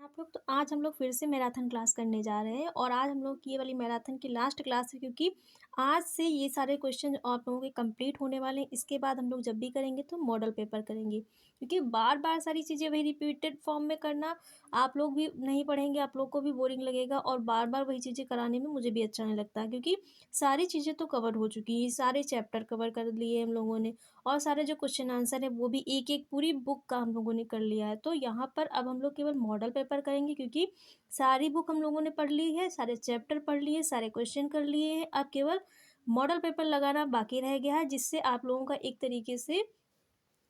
आप लोग तो आज हम लोग फिर से मैराथन क्लास करने जा रहे हैं और आज हम लोग की ये वाली मैराथन की लास्ट क्लास है क्योंकि आज से ये सारे क्वेश्चन आप लोगों के कंप्लीट होने वाले हैं। इसके बाद हम लोग जब भी करेंगे तो मॉडल पेपर करेंगे क्योंकि बार बार सारी चीज़ें वही रिपीटेड फॉर्म में करना आप लोग भी नहीं पढ़ेंगे, आप लोग को भी बोरिंग लगेगा और बार बार वही चीज़ें कराने में मुझे भी अच्छा नहीं लगता क्योंकि सारी चीज़ें तो कवर हो चुकी हैं, सारे चैप्टर कवर कर लिए हम लोगों ने और सारे जो क्वेश्चन आंसर है वो भी एक-एक पूरी बुक का हम लोगों ने कर लिया है। तो यहाँ पर अब हम लोग केवल मॉडल पेपर करेंगे क्योंकि सारी बुक हम लोगों ने पढ़ ली है, सारे चैप्टर पढ़ लिए, सारे क्वेश्चन कर लिए हैं। अब केवल मॉडल पेपर लगाना बाकी रह गया है जिससे आप लोगों का एक तरीके से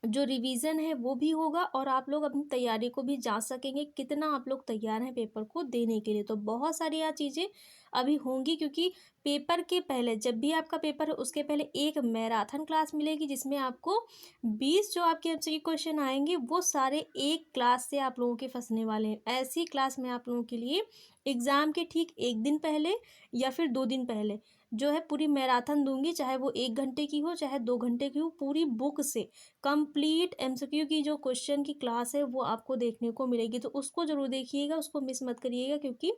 जो रिवीजन है वो भी होगा और आप लोग अपनी तैयारी को भी जाँच सकेंगे कितना आप लोग तैयार हैं पेपर को देने के लिए। तो बहुत सारी यहाँ चीज़ें अभी होंगी क्योंकि पेपर के पहले जब भी आपका पेपर है उसके पहले एक मैराथन क्लास मिलेगी जिसमें आपको 20 जो आपके एमसीक्यू क्वेश्चन आएँगे वो सारे एक क्लास से आप लोगों के फँसने वाले हैं। ऐसी क्लास मैं आप लोगों के लिए एग्ज़ाम के ठीक 1 दिन पहले या फिर 2 दिन पहले जो है पूरी मैराथन दूँगी, चाहे वो 1 घंटे की हो, चाहे 2 घंटे की हो, पूरी बुक से कंप्लीट एमसीक्यू की जो क्वेश्चन की क्लास है वो आपको देखने को मिलेगी। तो उसको ज़रूर देखिएगा, उसको मिस मत करिएगा क्योंकि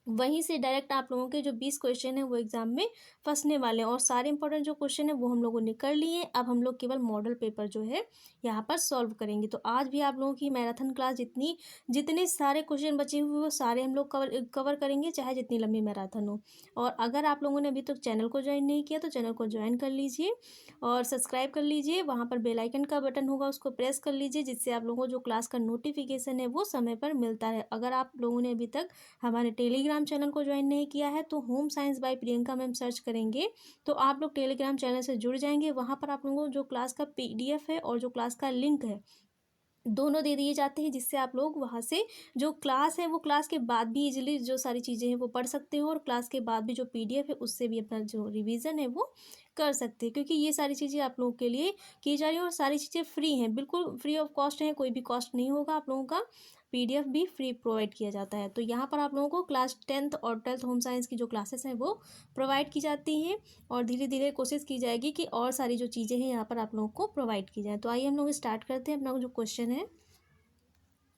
वहीं से डायरेक्ट आप लोगों के जो 20 क्वेश्चन हैं वो एग्ज़ाम में फँसने वाले हैं और सारे इंपॉर्टेंट जो क्वेश्चन हैं वो हम लोगों ने कर लिए हैं। अब हम लोग केवल मॉडल पेपर जो है यहाँ पर सॉल्व करेंगे। तो आज भी आप लोगों की मैराथन क्लास जितने सारे क्वेश्चन बचे हुए वो सारे हम लोग कवर करेंगे चाहे जितनी लंबी मैराथन हो। और अगर आप लोगों ने अभी तक चैनल को ज्वाइन नहीं किया तो चैनल को ज्वाइन कर लीजिए और सब्सक्राइब कर लीजिए। वहाँ पर बेल आइकन का बटन होगा उसको प्रेस कर लीजिए जिससे आप लोगों को जो क्लास का नोटिफिकेशन है वो समय पर मिलता रहे। अगर आप लोगों ने अभी तक हमारे टेलीग्राम चैनल को ज्वाइन नहीं किया है तो home science by Priyanka ma'am search करेंगे तो आप लोग टेलीग्राम चैनल से जुड़ जाएंगे। वहाँ पर आप लोगों को जो क्लास का पीडीएफ है और जो क्लास का लिंक है दोनों दे दिए जाते हैं जिससे आप लोग वहाँ से जो क्लास है वो क्लास के बाद भी इजीली जो सारी चीज़ें हैं वो पढ़ सकते हो और क्लास के बाद भी जो पीडीएफ है उससे भी अपना जो रिवीजन है वो कर सकते हैं क्योंकि ये सारी चीज़ें आप लोगों के लिए की जा रही है और सारी चीज़ें फ्री हैं, बिल्कुल फ्री ऑफ कॉस्ट है, कोई भी कॉस्ट नहीं होगा। आप लोगों का पीडीएफ भी फ्री प्रोवाइड किया जाता है। तो यहाँ पर आप लोगों को क्लास 10th और 12th होम साइंस की जो क्लासेस हैं वो प्रोवाइड की जाती हैं और धीरे धीरे कोशिश की जाएगी कि और सारी जो चीज़ें हैं यहाँ पर आप लोगों को प्रोवाइड की जाए। तो आइए हम लोग स्टार्ट करते हैं। अपना जो क्वेश्चन है,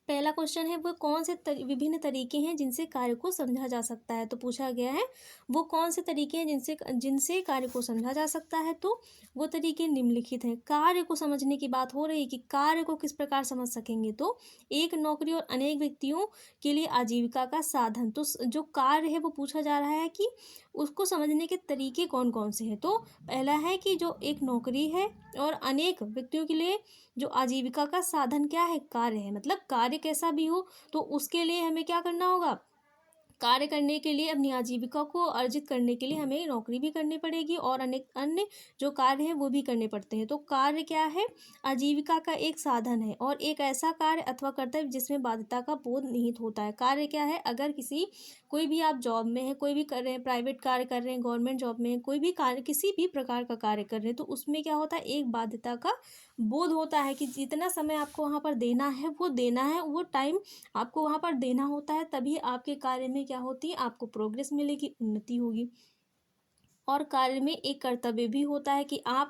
पहला क्वेश्चन है वो कौन से विभिन्न तरीके हैं जिनसे कार्य को समझा जा सकता है। तो पूछा गया है वो कौन से तरीके हैं जिनसे जिनसे कार्य को समझा जा सकता है। तो वो तरीके निम्नलिखित हैं। कार्य को समझने की बात हो रही है कि कार्य को किस प्रकार समझ सकेंगे। तो एक नौकरी और अनेक व्यक्तियों के लिए आजीविका का साधन। तो जो कार्य है वो पूछा जा रहा है कि उसको समझने के तरीके कौन कौन से हैं। तो पहला है कि जो एक नौकरी है और अनेक व्यक्तियों के लिए जो आजीविका का साधन क्या है, कार्य है। मतलब कार्य कैसा भी हो तो उसके लिए हमें क्या करना होगा, कार्य करने के लिए अपनी आजीविका को अर्जित करने के लिए हमें नौकरी भी करनी पड़ेगी और अनेक अन्य जो कार्य हैं वो भी करने पड़ते हैं। तो कार्य क्या है, आजीविका का एक साधन है और एक ऐसा कार्य अथवा कर्तव्य जिसमें बाध्यता का बोध निहित होता है। कार्य क्या है, अगर कोई भी आप जॉब में है, कोई भी कर रहे हैं, प्राइवेट कार्य कर रहे हैं, गवर्नमेंट जॉब में है, कोई भी कार्य किसी भी प्रकार का कार्य कर रहे हैं तो उसमें क्या होता है, एक बाध्यता का बोध होता है कि जितना समय आपको वहाँ पर देना है वो देना है, वो टाइम आपको वहाँ पर देना होता है, तभी आपके कार्य में क्या होती है, आपको प्रोग्रेस मिलेगी, उन्नति होगी। और कार्य में एक कर्तव्य भी होता है कि आप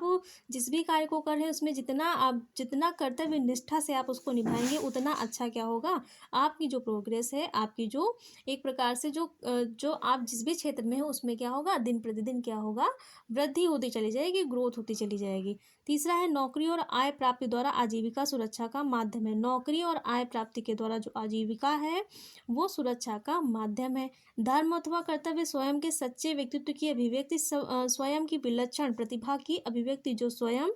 जिस भी कार्य को कर रहे हैं उसमें जितना कर्तव्य निष्ठा से आप उसको निभाएंगे उतना अच्छा क्या होगा, आपकी जो प्रोग्रेस है, आपकी जो एक प्रकार से जो आप जिस भी क्षेत्र में हो उसमें क्या होगा, दिन प्रतिदिन क्या होगा, वृद्धि होती चली जाएगी, ग्रोथ होती चली जाएगी। तीसरा है नौकरी और आय प्राप्ति द्वारा आजीविका सुरक्षा का माध्यम है। नौकरी और आय प्राप्ति के द्वारा जो आजीविका है वो सुरक्षा का माध्यम है। धर्म अथवा कर्तव्य स्वयं के सच्चे व्यक्तित्व की अभिव्यक्ति, स्वयं की विलक्षण प्रतिभा की अभिव्यक्ति जो स्वयं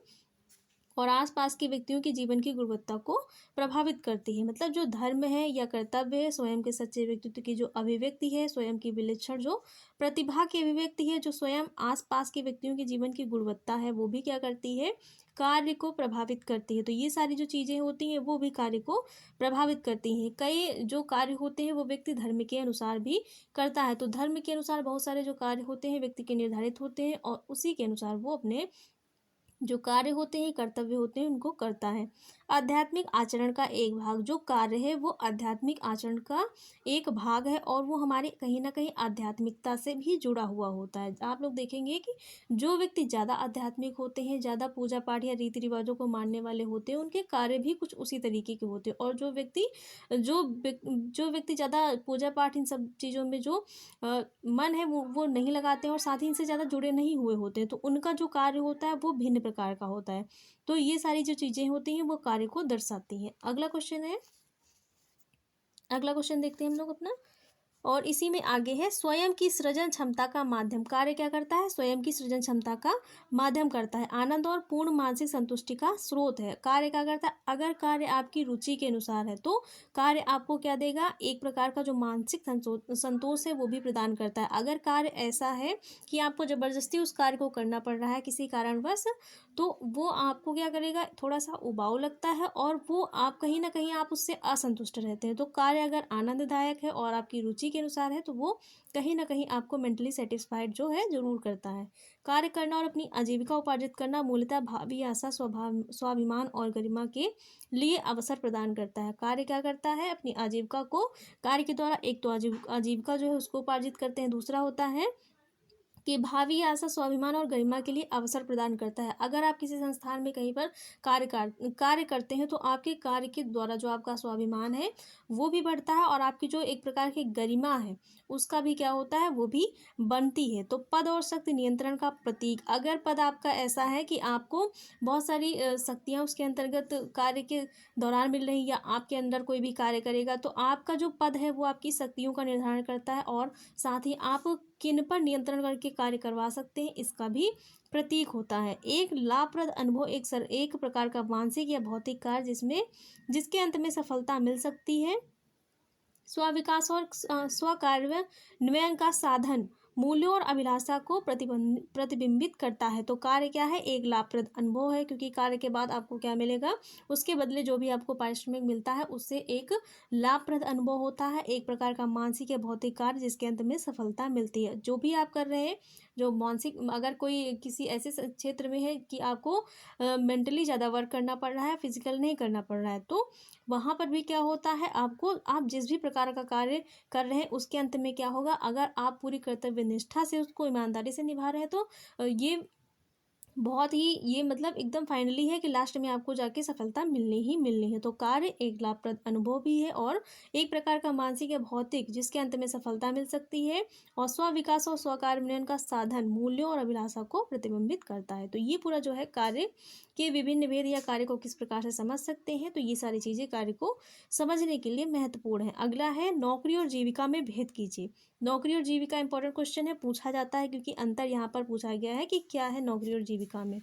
और आसपास के व्यक्तियों के जीवन की गुणवत्ता को प्रभावित करती है। मतलब जो धर्म है या कर्तव्य है, स्वयं के सच्चे व्यक्तित्व की जो अभिव्यक्ति है, स्वयं की विलक्षण जो प्रतिभा की अभिव्यक्ति है, जो स्वयं आसपास के व्यक्तियों के जीवन की गुणवत्ता है वो भी क्या करती है, कार्य को प्रभावित करती है। तो ये सारी जो चीज़ें होती हैं वो भी कार्य को प्रभावित करती हैं। कई जो कार्य होते हैं वो व्यक्ति धर्म के अनुसार भी करता है। तो धर्म के अनुसार बहुत सारे जो कार्य होते हैं व्यक्ति के निर्धारित होते हैं और उसी के अनुसार वो अपने जो कार्य होते हैं, कर्तव्य होते हैं, उनको करता है। आध्यात्मिक आचरण का एक भाग। जो कार्य है वो आध्यात्मिक आचरण का एक भाग है और वो हमारे कहीं न कहीं आध्यात्मिकता से भी जुड़ा हुआ होता है। आप लोग देखेंगे कि जो व्यक्ति ज़्यादा आध्यात्मिक होते हैं, ज़्यादा पूजा-पाठ या रीति-रिवाज़ों को मानने वाले होते हैं, उनके कार्य भी कुछ उसी तरीके के होते हैं। और जो व्यक्ति ज़्यादा पूजा-पाठ इन सब चीज़ों में जो मन है वो नहीं लगाते हैं और साथ ही इनसे ज़्यादा जुड़े नहीं हुए होते हैं, तो उनका जो कार्य होता है वो भिन्न प्रकार का होता है। तो ये सारी जो चीज़ें होती हैं वो कार्य को दर्शाती हैं। अगला क्वेश्चन देखते हैं हम लोग अपना। और इसी में आगे है, स्वयं की सृजन क्षमता का माध्यम। कार्य क्या करता है? स्वयं की सृजन क्षमता का माध्यम करता है। आनंद और पूर्ण मानसिक संतुष्टि का स्रोत है। कार्य क्या करता है? अगर कार्य आपकी रुचि के अनुसार है तो कार्य आपको क्या देगा? एक प्रकार का जो मानसिक संतोष है वो भी प्रदान करता है। अगर कार्य ऐसा है कि आपको जबरदस्ती उस कार्य को करना पड़ रहा है किसी कारणवश, तो वो आपको क्या करेगा? थोड़ा सा उबाऊ लगता है और वो आप कहीं ना कहीं आप उससे असंतुष्ट रहते हैं। तो कार्य अगर आनंददायक है और आपकी रुचि के अनुसार है तो वो कहीं ना कहीं आपको मेंटली सेटिस्फाइड जो है जरूर करता है। कार्य करना और अपनी आजीविका उपार्जित करना मूलतः भावी आशा, स्वाभिमान और गरिमा के लिए अवसर प्रदान करता है। कार्य क्या करता है? अपनी आजीविका को कार्य के द्वारा, एक तो आजीविका जो है उसको उपार्जित करते हैं, दूसरा होता है कि भावी आशा, स्वाभिमान और गरिमा के लिए अवसर प्रदान करता है। अगर आप किसी संस्थान में कहीं पर कार्य करते हैं तो आपके कार्य के द्वारा जो आपका स्वाभिमान है वो भी बढ़ता है और आपकी जो एक प्रकार की गरिमा है उसका भी क्या होता है? वो भी बनती है। तो पद और शक्ति नियंत्रण का प्रतीक। अगर पद आपका ऐसा है कि आपको बहुत सारी शक्तियाँ उसके अंतर्गत कार्य के दौरान मिल रही, या आपके अंदर कोई भी कार्य करेगा तो आपका जो पद है वो आपकी शक्तियों का निर्धारण करता है और साथ ही आप किन पर नियंत्रण करके कार्य करवा सकते हैं इसका भी प्रतीक होता है। एक लाभप्रद अनुभव एक प्रकार का मानसिक या भौतिक कार्य जिसके अंत में सफलता मिल सकती है। स्वविकास और स्वकार्यान्वयन का साधन मूल्यों और अभिलाषा को प्रतिबिंबित करता है। तो कार्य क्या है? एक लाभप्रद अनुभव है, क्योंकि कार्य के बाद आपको क्या मिलेगा? उसके बदले जो भी आपको पारिश्रमिक मिलता है उससे एक लाभप्रद अनुभव होता है। एक प्रकार का मानसिक या भौतिक कार्य जिसके अंत में सफलता मिलती है। जो भी आप कर रहे हैं, जो मानसिक, अगर कोई किसी ऐसे क्षेत्र में है कि आपको मेंटली ज़्यादा वर्क करना पड़ रहा है, फिजिकल नहीं करना पड़ रहा है, तो वहाँ पर भी क्या होता है? आप जिस भी प्रकार का कार्य कर रहे हैं उसके अंत में क्या होगा? अगर आप पूरी कर्तव्य निष्ठा से उसको ईमानदारी से निभा रहे हैं तो ये बहुत ही, ये मतलब एकदम फाइनली है कि लास्ट में आपको जाके सफलता मिलनी ही मिलनी है। तो कार्य एक लाभप्रद अनुभव भी है और एक प्रकार का मानसिक या भौतिक जिसके अंत में सफलता मिल सकती है, और स्व विकास और स्वकार्यान्वयन का साधन मूल्यों और अभिलाषा को प्रतिबिंबित करता है। तो ये पूरा जो है कार्य के विभिन्न भेद या कार्य को किस प्रकार से समझ सकते हैं, तो ये सारी चीज़ें कार्य को समझने के लिए महत्वपूर्ण है। अगला है, नौकरी और जीविका में भेद कीजिए। नौकरी और जीविका इंपॉर्टेंट क्वेश्चन है, पूछा जाता है क्योंकि अंतर यहाँ पर पूछा गया है कि क्या है नौकरी और जीविका में।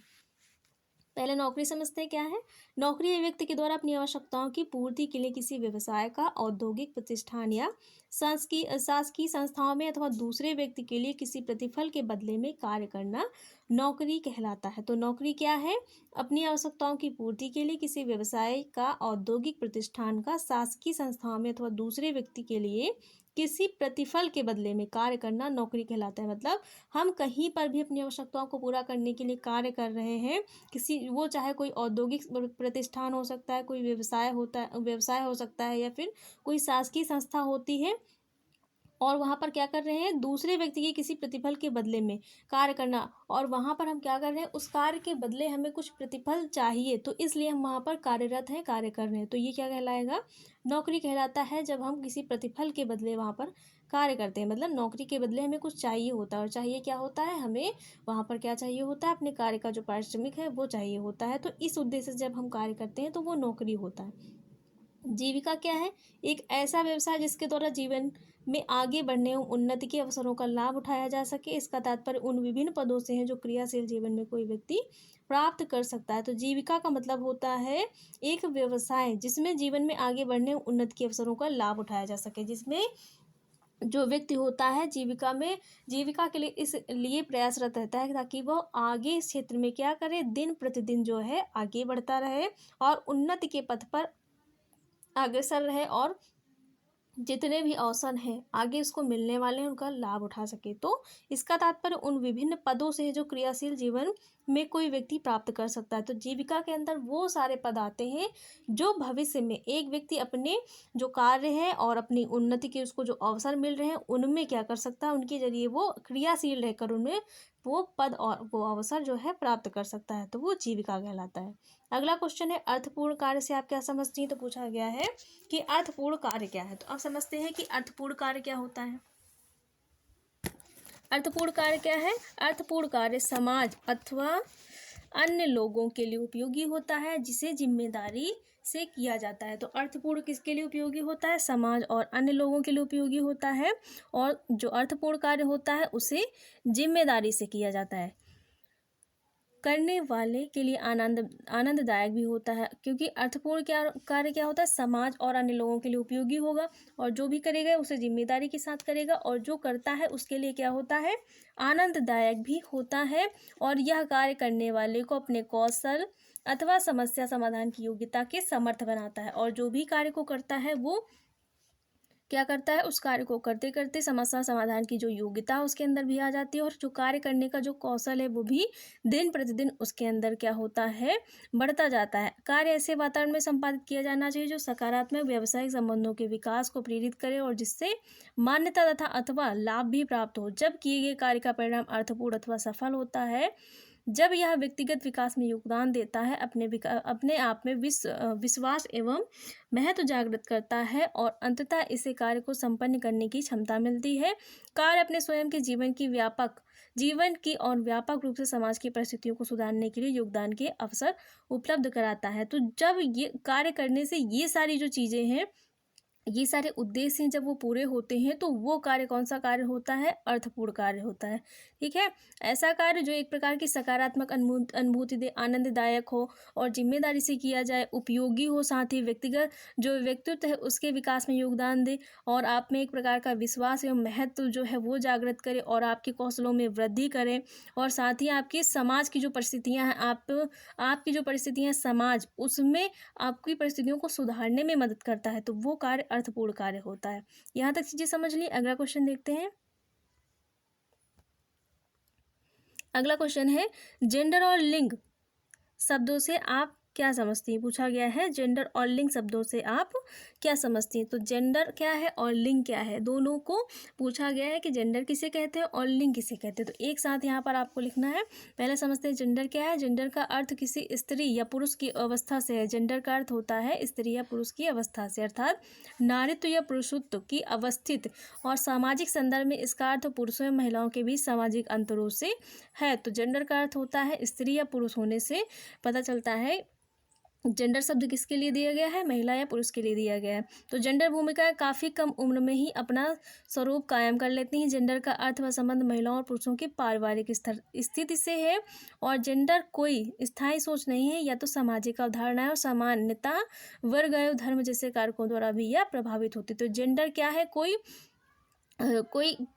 पहले नौकरी समझते हैं क्या है। नौकरी एक व्यक्ति के द्वारा अपनी आवश्यकताओं की पूर्ति के लिए किसी व्यवसाय का, औद्योगिक प्रतिष्ठान या शासकीय संस्थाओं में अथवा दूसरे व्यक्ति के लिए किसी प्रतिफल के बदले में कार्य करना नौकरी कहलाता है। तो नौकरी क्या है? अपनी आवश्यकताओं की पूर्ति के लिए किसी व्यवसाय का, औद्योगिक प्रतिष्ठान का, शासकीय संस्थाओं में अथवा दूसरे व्यक्ति के लिए किसी प्रतिफल के बदले में कार्य करना नौकरी कहलाता है। मतलब हम कहीं पर भी अपनी आवश्यकताओं को पूरा करने के लिए कार्य कर रहे हैं, किसी, वो चाहे कोई औद्योगिक प्रतिष्ठान हो सकता है, कोई व्यवसाय हो सकता है, या फिर कोई शासकीय संस्था होती है, और वहाँ पर क्या कर रहे हैं? दूसरे व्यक्ति के किसी प्रतिफल के बदले में कार्य करना, और वहाँ पर हम क्या कर रहे हैं? उस कार्य के बदले हमें कुछ प्रतिफल चाहिए, तो इसलिए हम वहाँ पर कार्यरत हैं, कार्य कर रहे हैं। तो ये क्या कहलाएगा? नौकरी कहलाता है। जब हम किसी प्रतिफल के बदले वहाँ पर कार्य करते हैं, मतलब नौकरी के बदले हमें कुछ चाहिए होता है, और चाहिए क्या होता है? हमें वहाँ पर क्या चाहिए होता है? अपने कार्य का जो पारिश्रमिक है वो चाहिए होता है। तो इस उद्देश्य से जब हम कार्य करते हैं तो वो नौकरी होता है। जीविका क्या है? एक ऐसा व्यवसाय जिसके द्वारा जीवन में आगे बढ़ने एवं उन्नति के अवसरों का लाभ उठाया जा सके। इसका तात्पर्य उन विभिन्न पदों से है जो क्रियाशील जीवन में कोई व्यक्ति प्राप्त कर सकता है। तो जीविका का मतलब होता है एक व्यवसाय जिसमें जीवन में आगे बढ़ने एवं उन्नति के अवसरों का लाभ उठाया जा सके, जिसमें जो व्यक्ति होता है जीविका के लिए इसलिए प्रयासरत रहता है ताकि वह आगे इस क्षेत्र में क्या करे? दिन प्रतिदिन जो है आगे बढ़ता रहे और उन्नति के पथ पर अग्रसर रहे, और जितने भी अवसर हैं आगे उसको मिलने वाले हैं उनका लाभ उठा सके। तो इसका तात्पर्य उन विभिन्न पदों से है जो क्रियाशील जीवन में कोई व्यक्ति प्राप्त कर सकता है। तो जीविका के अंदर वो सारे पद आते हैं जो भविष्य में एक व्यक्ति अपने जो कार्य है और अपनी उन्नति के उसको जो अवसर मिल रहे हैं उनमें क्या कर सकता है, उनके जरिए वो क्रियाशील रहकर उनमें वो पद और वो अवसर जो है प्राप्त कर सकता है। तो वो जीविका कहलाता है। अगला क्वेश्चन है अर्थपूर्ण कार्य से आप क्या समझती हैं। तो पूछा गया है कि अर्थपूर्ण कार्य क्या है। तो अब समझते हैं कि अर्थपूर्ण कार्य क्या होता है। अर्थपूर्ण कार्य क्या है। अर्थपूर्ण कार्य समाज अथवा अन्य लोगों के लिए उपयोगी होता है जिसे जिम्मेदारी से किया जाता है। तो अर्थपूर्ण किसके लिए उपयोगी होता है, समाज और अन्य लोगों के लिए उपयोगी होता है। और जो अर्थपूर्ण कार्य होता है उसे जिम्मेदारी से किया जाता है, करने वाले के लिए आनंददायक भी होता है। क्योंकि अर्थपूर्ण क्या कार्य क्या होता है, समाज और अन्य लोगों के लिए उपयोगी होगा और जो भी करेगा उसे जिम्मेदारी के साथ करेगा और जो करता है उसके लिए क्या होता है, आनंददायक भी होता है। और यह कार्य करने वाले को अपने कौशल अथवा समस्या समाधान की योग्यता के समर्थ बनाता है। और जो भी कार्य को करता है वो क्या करता है, उस कार्य को करते करते समस्या समाधान की जो योग्यता है उसके अंदर भी आ जाती है और जो कार्य करने का जो कौशल है वो भी दिन प्रतिदिन उसके अंदर क्या होता है, बढ़ता जाता है। कार्य ऐसे वातावरण में संपादित किया जाना चाहिए जो सकारात्मक व्यावसायिक संबंधों के विकास को प्रेरित करे और जिससे मान्यता तथा अथवा लाभ भी प्राप्त हो। जब किए गए कार्य का परिणाम अर्थपूर्ण अथवा सफल होता है, जब यह व्यक्तिगत विकास में योगदान देता है, अपने आप में विश्वास एवं महत्व जागृत करता है और अंततः इसे कार्य को संपन्न करने की क्षमता मिलती है। कार्य अपने स्वयं के जीवन की और व्यापक रूप से समाज की परिस्थितियों को सुधारने के लिए योगदान के अवसर उपलब्ध कराता है। तो जब ये कार्य करने से ये सारी जो चीज़ें हैं, ये सारे उद्देश्य हैं, जब वो पूरे होते हैं तो वो कार्य कौन सा कार्य होता है, अर्थपूर्ण कार्य होता है। ठीक है, ऐसा कार्य जो एक प्रकार की सकारात्मक अनुभूति दे, आनंददायक हो और जिम्मेदारी से किया जाए, उपयोगी हो, साथ ही व्यक्तिगत जो व्यक्तित्व है उसके विकास में योगदान दे और आप में एक प्रकार का विश्वास एवं महत्व जो है वो जागृत करे और आपके कौशलों में वृद्धि करे और साथ ही आपकी समाज की जो परिस्थितियाँ हैं, आपकी जो परिस्थितियाँ हैं समाज, उसमें आपकी परिस्थितियों को सुधारने में मदद करता है। तो वो कार्य अर्थपूर्ण कार्य होता है। यहाँ तक चीजें समझ ली। अगला क्वेश्चन देखते हैं। अगला क्वेश्चन है जेंडर और लिंग शब्दों से आप क्या समझती हैं। पूछा गया है जेंडर और लिंग शब्दों से आप क्या समझती हैं। तो जेंडर क्या है और लिंग क्या है, दोनों को पूछा गया है कि जेंडर किसे कहते हैं और लिंग किसे कहते हैं। तो एक साथ यहाँ पर आपको लिखना है। पहले समझते हैं जेंडर क्या है। जेंडर का अर्थ किसी स्त्री या पुरुष की अवस्था से है। जेंडर का अर्थ होता है स्त्री या पुरुष की अवस्था से, अर्थात नारीत्व या पुरुषत्व की अवस्थित। और सामाजिक संदर्भ में इसका अर्थ पुरुषों एवं महिलाओं के बीच सामाजिक अंतरों से है। तो जेंडर का अर्थ होता है स्त्री या पुरुष होने से पता चलता है। जेंडर शब्द किसके लिए दिया गया है, महिला या पुरुष के लिए दिया गया है। तो जेंडर भूमिकाएं काफ़ी कम उम्र में ही अपना स्वरूप कायम कर लेती हैं। जेंडर का अर्थ व संबंध महिलाओं और पुरुषों की पारिवारिक स्थिति से है और जेंडर कोई स्थायी सोच नहीं है, या तो सामाजिक अवधारणा है और सामान्यता वर्ग एवं धर्म जैसे कारकों द्वारा भी यह प्रभावित होती है। तो जेंडर क्या है, कोई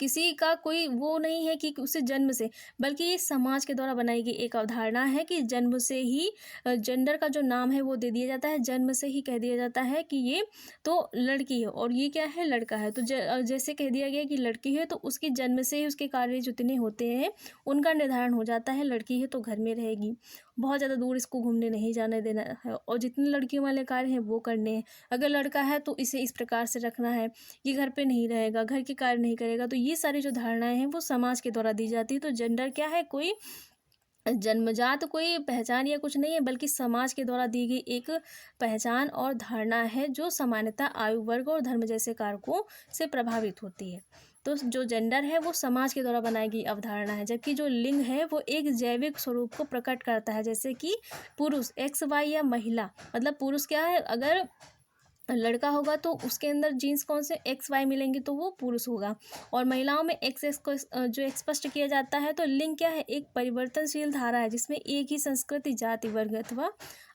किसी का कोई वो नहीं है कि उसे जन्म से, बल्कि ये समाज के द्वारा बनाई गई एक अवधारणा है कि जन्म से ही जेंडर का जो नाम है वो दे दिया जाता है। जन्म से ही कह दिया जाता है कि ये तो लड़की है और ये क्या है, लड़का है। तो जैसे कह दिया गया कि लड़की है तो उसके जन्म से ही उसके कार्य जितने होते हैं उनका निर्धारण हो जाता है। लड़की है तो घर में रहेगी, बहुत ज़्यादा दूर इसको घूमने नहीं जाने देना है और जितने लड़कियों वाले कार्य हैं वो करने हैं। अगर लड़का है तो इसे इस प्रकार से रखना है, ये घर पे नहीं रहेगा, घर के कार्य नहीं करेगा। तो ये सारी जो धारणाएं हैं वो समाज के द्वारा दी जाती है। तो जेंडर क्या है, कोई जन्मजात कोई पहचान या कुछ नहीं है, बल्कि समाज के द्वारा दी गई एक पहचान और धारणा है जो सामान्यतः आयु वर्ग और धर्म जैसे कारकों से प्रभावित होती है। तो जो जेंडर है वो समाज के द्वारा बनाई गई अवधारणा है, जबकि जो लिंग है वो एक जैविक स्वरूप को प्रकट करता है। जैसे कि पुरुष XY या महिला, मतलब पुरुष क्या है, अगर लड़का होगा तो उसके अंदर जीन्स कौन से XY मिलेंगे तो वो पुरुष होगा। और महिलाओं में XX को जो स्पष्ट किया जाता है। तो लिंग क्या है, एक परिवर्तनशील धारा है जिसमें एक ही संस्कृति, जाति, वर्ग अथवा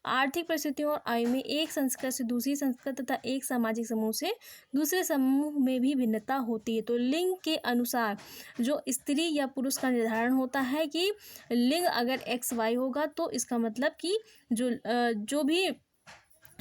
आर्थिक परिस्थितियों और आयु में एक संस्कृति से दूसरी संस्कृति तथा एक सामाजिक समूह से दूसरे समूह में भी भिन्नता होती है। तो लिंग के अनुसार जो स्त्री या पुरुष का निर्धारण होता है कि लिंग अगर XY होगा तो इसका मतलब कि जो भी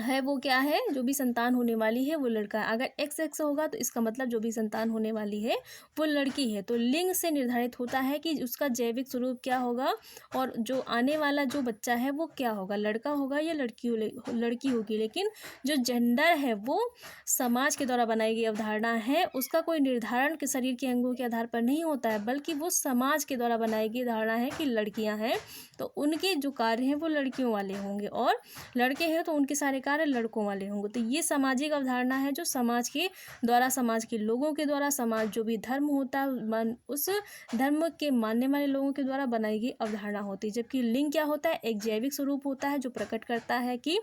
है वो क्या है, जो भी संतान होने वाली है वो लड़का है। अगर एक्स एक्स होगा तो इसका मतलब जो भी संतान होने वाली है वो लड़की है। तो लिंग से निर्धारित होता है कि उसका जैविक स्वरूप क्या होगा और जो आने वाला जो बच्चा है वो क्या होगा, लड़का होगा या लड़की होगी। लेकिन जो जेंडर है वो समाज के द्वारा बनाई गई अवधारणा है, उसका कोई निर्धारण के शरीर के अंगों के आधार पर नहीं होता है, बल्कि वो समाज के द्वारा बनाई गई धारणा है कि लड़कियां हैं तो उनके जो कार्य हैं वो लड़कियों वाले होंगे और लड़के हैं तो उनके सारे कार्य लड़कों वाले होंगे। तो ये सामाजिक अवधारणा है जो समाज के द्वारा, समाज के लोगों के द्वारा, समाज जो भी धर्म होता है उस धर्म के मानने वाले लोगों के द्वारा बनाई गई अवधारणा होती है। जबकि लिंग क्या होता है, एक जैविक स्वरूप होता है जो प्रकट करता है कि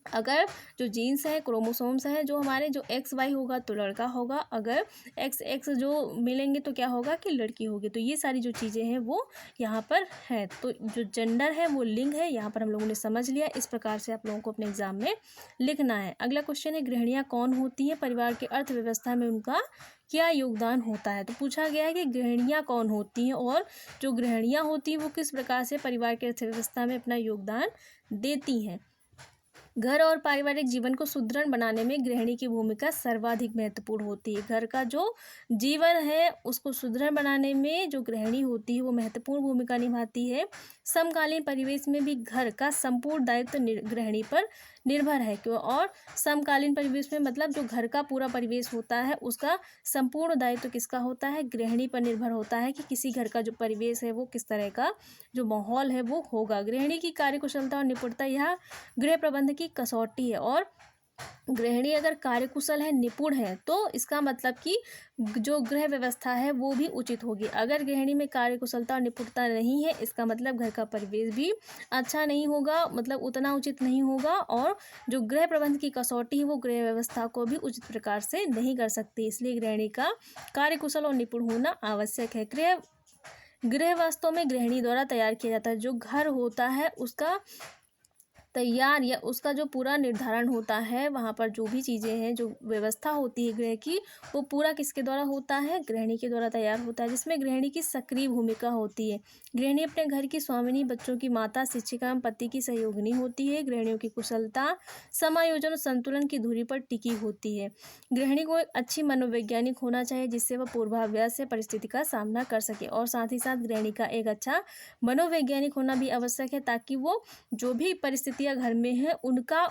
अगर जो जीन्स है, क्रोमोसोम्स हैं जो हमारे, जो एक्स वाई होगा तो लड़का होगा, अगर एक्स एक्स जो मिलेंगे तो क्या होगा कि लड़की होगी। तो ये सारी जो चीज़ें हैं वो यहाँ पर है। तो जो जेंडर है वो लिंग है, यहाँ पर हम लोगों ने समझ लिया। इस प्रकार से आप लोगों को अपने एग्जाम में लिखना है। अगला क्वेश्चन है, गृहिणियाँ कौन होती हैं, परिवार की अर्थव्यवस्था में उनका क्या योगदान होता है। तो पूछा गया है कि गृहिणियाँ कौन होती हैं और जो गृहिणियाँ होती हैं वो किस प्रकार से परिवार की अर्थव्यवस्था में अपना योगदान देती हैं। घर और पारिवारिक जीवन को सुदृढ़ बनाने में गृहिणी की भूमिका सर्वाधिक महत्वपूर्ण होती है। घर का जो जीवन है उसको सुदृढ़ बनाने में जो गृहिणी होती है वो महत्वपूर्ण भूमिका निभाती है। समकालीन परिवेश में भी घर का संपूर्ण दायित्व गृहिणी पर निर्भर है। क्यों, और समकालीन परिवेश में मतलब जो घर का पूरा परिवेश होता है उसका संपूर्ण दायित्व किसका होता है, गृहिणी पर निर्भर होता है कि किसी घर का जो परिवेश है वो किस तरह का जो माहौल है वो होगा। गृहिणी की कार्यकुशलता और निपुणता यह गृह प्रबंध की कसौटी है। और गृहिणी अगर कार्यकुशल है, निपुण है, तो इसका मतलब कि जो गृह व्यवस्था है वो भी उचित होगी। अगर गृहिणी में कार्यकुशलता और निपुणता नहीं है, इसका मतलब घर का परिवेश भी अच्छा नहीं होगा, मतलब उतना उचित नहीं होगा। और जो गृह प्रबंध की कसौटी है वो गृह व्यवस्था को भी उचित प्रकार से नहीं कर सकती। इसलिए गृहिणी का कार्यकुशल और निपुण होना आवश्यक है। गृह वास्तव में गृहिणी द्वारा तैयार किया जाता है। जो घर होता है उसका तैयार या उसका जो पूरा निर्धारण होता है, वहाँ पर जो भी चीज़ें हैं, जो व्यवस्था होती है गृह की, वो पूरा किसके द्वारा होता है, गृहिणी के द्वारा तैयार होता है, जिसमें गृहिणी की सक्रिय भूमिका होती है। गृहिणी अपने घर की स्वामिनी, बच्चों की माता, शिक्षिका एवं पति की सहयोगिनी होती है। गृहिणियों की कुशलता समायोजन और संतुलन की धुरी पर टिकी होती है। गृहिणी को एक अच्छी मनोवैज्ञानिक होना चाहिए जिससे वह पूर्वाभ्यास से परिस्थिति का सामना कर सके। और साथ ही साथ गृहिणी का एक अच्छा मनोवैज्ञानिक होना भी आवश्यक है ताकि वो जो भी परिस्थितियाँ घर में है उनका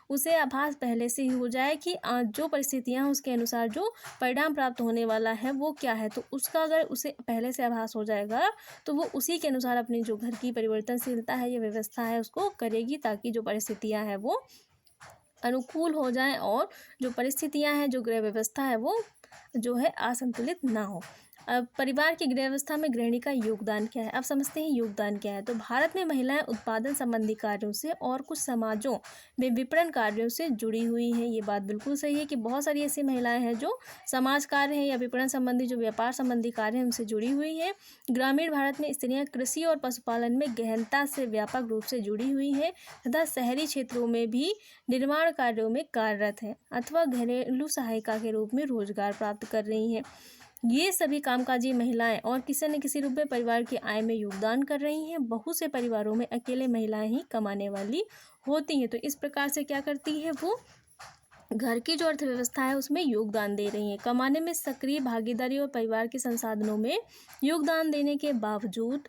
उसे आभास पहले से ही हो जाए कि जो परिस्थितियां हैं उसके अनुसार जो परिणाम प्राप्त होने वाला है वो क्या है। तो उसका अगर उसे पहले से आभास हो जाएगा तो वो उसी के अनुसार अपनी जो घर की परिवर्तनशीलता है या व्यवस्था है उसको करेगी, ताकि जो परिस्थितियां हैं वो अनुकूल हो जाएं और जो परिस्थितियां हैं, जो गृह व्यवस्था है वो जो है असंतुलित ना हो। अब परिवार की गृह व्यवस्था में गृहिणी का योगदान क्या है, अब समझते हैं योगदान क्या है। तो भारत में महिलाएं उत्पादन संबंधी कार्यों से और कुछ समाजों में विपणन कार्यों से जुड़ी हुई हैं। ये बात बिल्कुल सही है कि बहुत सारी ऐसी महिलाएं हैं जो समाज कार्य हैं या विपणन संबंधी जो व्यापार संबंधी कार्य हैं उनसे जुड़ी हुई हैं। ग्रामीण भारत में स्त्रियां कृषि और पशुपालन में गहनता से व्यापक रूप से जुड़ी हुई हैं तथा शहरी क्षेत्रों में भी निर्माण कार्यों में कार्यरत हैं अथवा घरेलू सहायिका के रूप में रोजगार प्राप्त कर रही हैं। ये सभी कामकाजी महिलाएं और किसी न किसी रूप में परिवार की आय में योगदान कर रही हैं। बहुत से परिवारों में अकेले महिलाएं ही कमाने वाली होती हैं। तो इस प्रकार से क्या करती है, वो घर की जो अर्थव्यवस्था है उसमें योगदान दे रही हैं। कमाने में सक्रिय भागीदारी और परिवार के संसाधनों में योगदान देने के बावजूद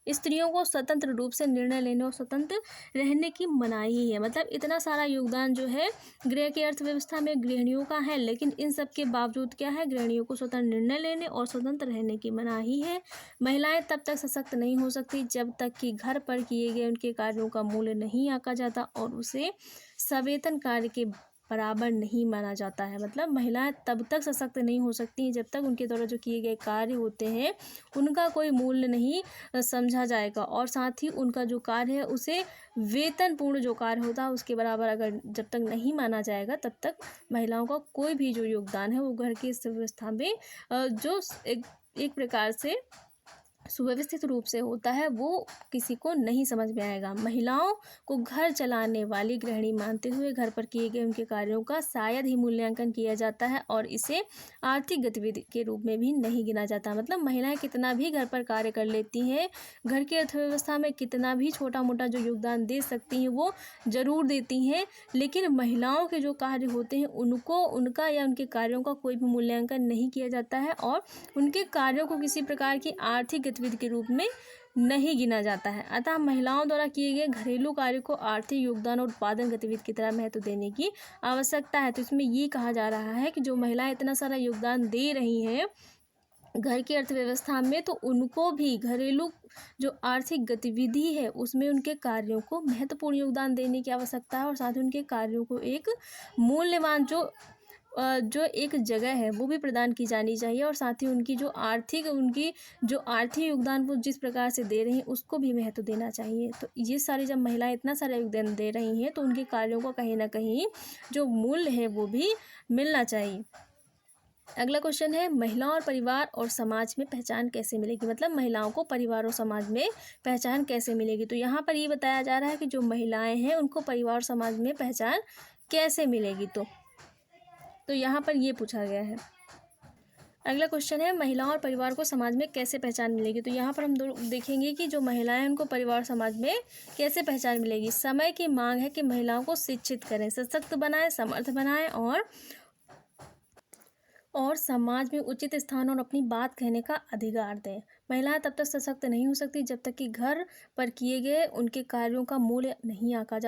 स्त्रियों को स्वतंत्र रूप से निर्णय लेने और स्वतंत्र रहने की मनाही है। मतलब इतना सारा योगदान जो है गृह की अर्थव्यवस्था में गृहिणियों का है, लेकिन इन सब के बावजूद क्या है, गृहिणियों को स्वतंत्र निर्णय लेने और स्वतंत्र रहने की मनाही है। महिलाएं तब तक सशक्त नहीं हो सकती जब तक कि घर पर किए गए उनके कार्यों का मूल्य नहीं आंका जाता और उसे सवेतन कार्य के बराबर नहीं माना जाता है। मतलब महिलाएं तब तक सशक्त नहीं हो सकती जब तक उनके द्वारा जो किए गए कार्य होते हैं उनका कोई मूल्य नहीं समझा जाएगा, और साथ ही उनका जो कार्य है उसे वेतनपूर्ण जो कार्य होता है उसके बराबर अगर जब तक नहीं माना जाएगा तब तक महिलाओं का कोई भी जो योगदान है वो घर की इस व्यवस्था में जो एक प्रकार से सुव्यवस्थित रूप से होता है वो किसी को नहीं समझ में आएगा। महिलाओं को घर चलाने वाली गृहिणी मानते हुए घर पर किए गए उनके कार्यों का शायद ही मूल्यांकन किया जाता है और इसे आर्थिक गतिविधि के रूप में भी नहीं गिना जाता। मतलब महिलाएं कितना भी घर पर कार्य कर लेती हैं, घर की अर्थव्यवस्था में कितना भी छोटा मोटा जो योगदान दे सकती हैं वो ज़रूर देती हैं, लेकिन महिलाओं के जो कार्य होते हैं उनको उनका या उनके कार्यों का कोई भी मूल्यांकन नहीं किया जाता है और उनके कार्यों को किसी प्रकार की आर्थिक गतिविधि के रूप में नहीं गिना जाता है। अतः महिलाओं द्वारा किए गए घरेलू कार्य को आर्थिक योगदान और उत्पादन गतिविधि की तरह महत्व देने की आवश्यकता है। तो इसमें ये कहा जा रहा है कि जो महिलाएं इतना सारा योगदान दे रही हैं घर की अर्थव्यवस्था में, तो उनको भी घरेलू जो आर्थिक गतिविधि है उसमें उनके कार्यों को महत्वपूर्ण योगदान देने की आवश्यकता है और साथ ही उनके कार्यों को एक मूल्यवान जो एक जगह है वो भी प्रदान की जानी चाहिए और साथ ही उनकी जो आर्थिक योगदान वो जिस प्रकार से दे रही हैं उसको भी महत्व देना चाहिए। तो ये सारी जब महिलाएं इतना सारा योगदान दे रही हैं तो उनके कार्यों को कहीं ना कहीं जो मूल्य है वो भी मिलना चाहिए। अगला क्वेश्चन है, महिलाओं और परिवार और समाज में पहचान कैसे मिलेगी। मतलब महिलाओं को परिवार और समाज में पहचान कैसे मिलेगी। तो यहाँ पर ये बताया जा रहा है कि जो महिलाएं हैं उनको परिवार और समाज में पहचान कैसे मिलेगी। तो यहाँ पर ये पूछा गया है। अगला क्वेश्चन है, महिलाओं और परिवार को समाज में कैसे पहचान मिलेगी। तो यहाँ पर हम देखेंगे कि जो महिलाएं हैं उनको परिवार और समाज में कैसे पहचान मिलेगी। समय की मांग है कि महिलाओं को शिक्षित करें, सशक्त बनाएं, समर्थ बनाएं और समाज में उचित स्थान और अपनी बात कहने का अधिकार दें। महिलाएं तब तक सशक्त नहीं हो सकती जब तक कि घर पर किए गए उनके कार्यों का मूल्य नहीं आंका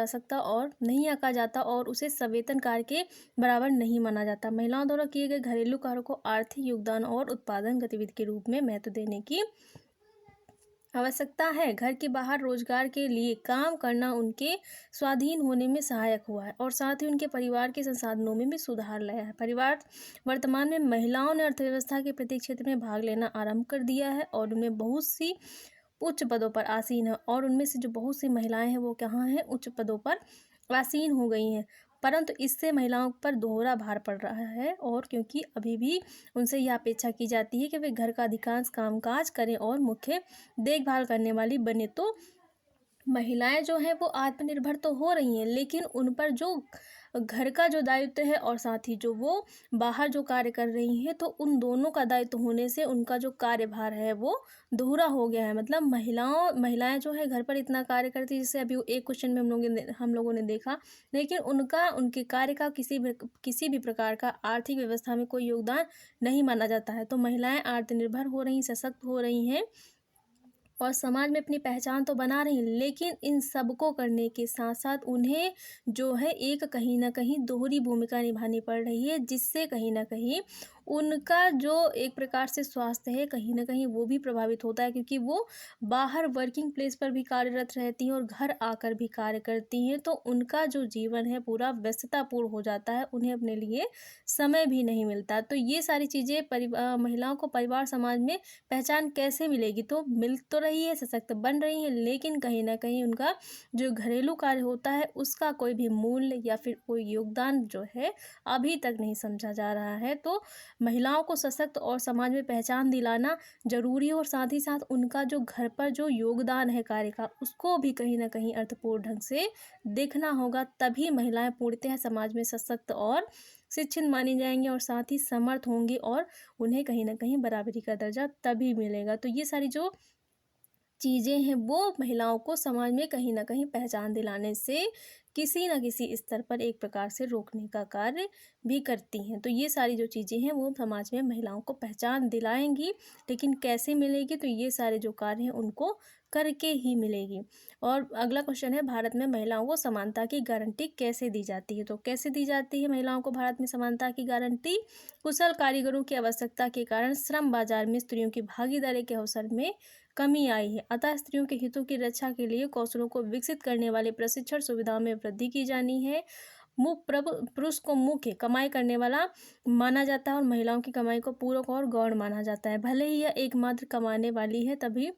जाता और उसे सवेतन कार्य के बराबर नहीं माना जाता। महिलाओं द्वारा किए गए घरेलू कार्यों को आर्थिक योगदान और उत्पादन गतिविधि के रूप में महत्व देने की आवश्यकता है। घर के बाहर रोजगार के लिए काम करना उनके स्वाधीन होने में सहायक हुआ है और साथ ही उनके परिवार के संसाधनों में भी सुधार लाया है। परिवार वर्तमान में महिलाओं ने अर्थव्यवस्था के प्रत्येक क्षेत्र में भाग लेना आरंभ कर दिया है और उनमें बहुत सी उच्च पदों पर आसीन है और उनमें से जो बहुत सी महिलाएं हैं वो कहाँ हैं, उच्च पदों पर आसीन हो गई हैं। परंतु इससे महिलाओं पर दोहरा भार पड़ रहा है और क्योंकि अभी भी उनसे यह अपेक्षा की जाती है कि वे घर का अधिकांश कामकाज करें और मुख्य देखभाल करने वाली बने। तो महिलाएं जो हैं वो आत्मनिर्भर तो हो रही हैं, लेकिन उन पर जो घर का जो दायित्व है और साथ ही जो वो बाहर जो कार्य कर रही हैं, तो उन दोनों का दायित्व होने से उनका जो कार्यभार है वो दोहरा हो गया है। मतलब महिलाएं जो है घर पर इतना कार्य करती है, जैसे अभी एक क्वेश्चन में हम लोगों ने देखा, लेकिन उनके कार्य का किसी भी प्रकार का आर्थिक व्यवस्था में कोई योगदान नहीं माना जाता है। तो महिलाएं आत्मनिर्भर हो रही, सशक्त हो रही हैं और समाज में अपनी पहचान तो बना रही हैं, लेकिन इन सब को करने के साथ साथ उन्हें जो है एक कहीं ना कहीं दोहरी भूमिका निभानी पड़ रही है, जिससे कहीं ना कहीं उनका जो एक प्रकार से स्वास्थ्य है कहीं ना कहीं वो भी प्रभावित होता है, क्योंकि वो बाहर वर्किंग प्लेस पर भी कार्यरत रहती हैं और घर आकर भी कार्य करती हैं। तो उनका जो जीवन है पूरा व्यस्ततापूर्ण हो जाता है, उन्हें अपने लिए समय भी नहीं मिलता। तो ये सारी चीज़ें महिलाओं को परिवार समाज में पहचान कैसे मिलेगी। तो मिल तो रही है, सशक्त बन रही है, लेकिन कहीं ना कहीं उनका जो घरेलू कार्य होता है उसका कोई भी मूल्य या फिर कोई योगदान जो है अभी तक नहीं समझा जा रहा है। तो महिलाओं को सशक्त और समाज में पहचान दिलाना जरूरी है और साथ ही साथ उनका जो घर पर जो योगदान है कार्य का उसको भी कहीं ना कहीं अर्थपूर्ण ढंग से देखना होगा, तभी महिलाएं पूर्णतः समाज में सशक्त और शिक्षित मानी जाएंगी और साथ ही समर्थ होंगी और उन्हें कहीं ना कहीं बराबरी का दर्जा तभी मिलेगा। तो ये सारी जो चीज़ें हैं वो महिलाओं को समाज में कहीं ना कहीं पहचान दिलाने से किसी न किसी स्तर पर एक प्रकार से रोकने का कार्य भी करती हैं। तो ये सारी जो चीज़ें हैं वो समाज में महिलाओं को पहचान दिलाएंगी, लेकिन कैसे मिलेगी, तो ये सारे जो कार्य हैं उनको करके ही मिलेगी। और अगला क्वेश्चन है, भारत में महिलाओं को समानता की गारंटी कैसे दी जाती है। तो कैसे दी जाती है महिलाओं को भारत में समानता की गारंटी। कुशल कारीगरों की आवश्यकता के कारण श्रम बाजार में स्त्रियों की भागीदारी के अवसर में कमी आई है, अतः स्त्रियों के हितों की रक्षा के लिए कौशलों को विकसित करने वाले प्रशिक्षण सुविधाओं में वृद्धि की जानी है। पुरुष को मुख्य कमाई करने वाला माना जाता है और महिलाओं की कमाई को पूरक और गौण माना जाता है। भले ही यह एकमात्र कमाने वाली है, तभी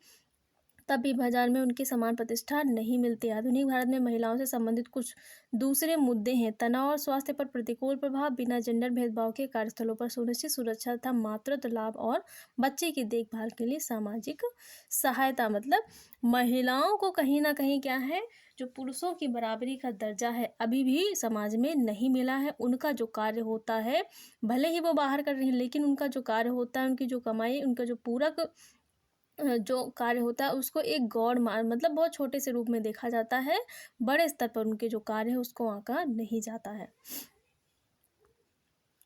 तब भी बाजार में उनकी समान प्रतिष्ठा नहीं मिलती। आधुनिक भारत में महिलाओं से संबंधित कुछ दूसरे मुद्दे हैं। तनाव और स्वास्थ्य पर प्रतिकूल प्रभाव, बिना जेंडर भेदभाव के कार्यस्थलों पर सुनिश्चित सुरक्षा तथा मातृत्व लाभ और बच्चे की देखभाल के लिए सामाजिक सहायता। मतलब महिलाओं को कहीं ना कहीं क्या है, जो पुरुषों की बराबरी का दर्जा है अभी भी समाज में नहीं मिला है। उनका जो कार्य होता है, भले ही वो बाहर कर रही हैं, लेकिन उनका जो कार्य होता है, उनकी जो कमाई, उनका जो पूरक जो कार्य होता है उसको एक गौण मान, मतलब बहुत छोटे से रूप में देखा जाता है। बड़े स्तर पर उनके जो कार्य है उसको आंका नहीं जाता है।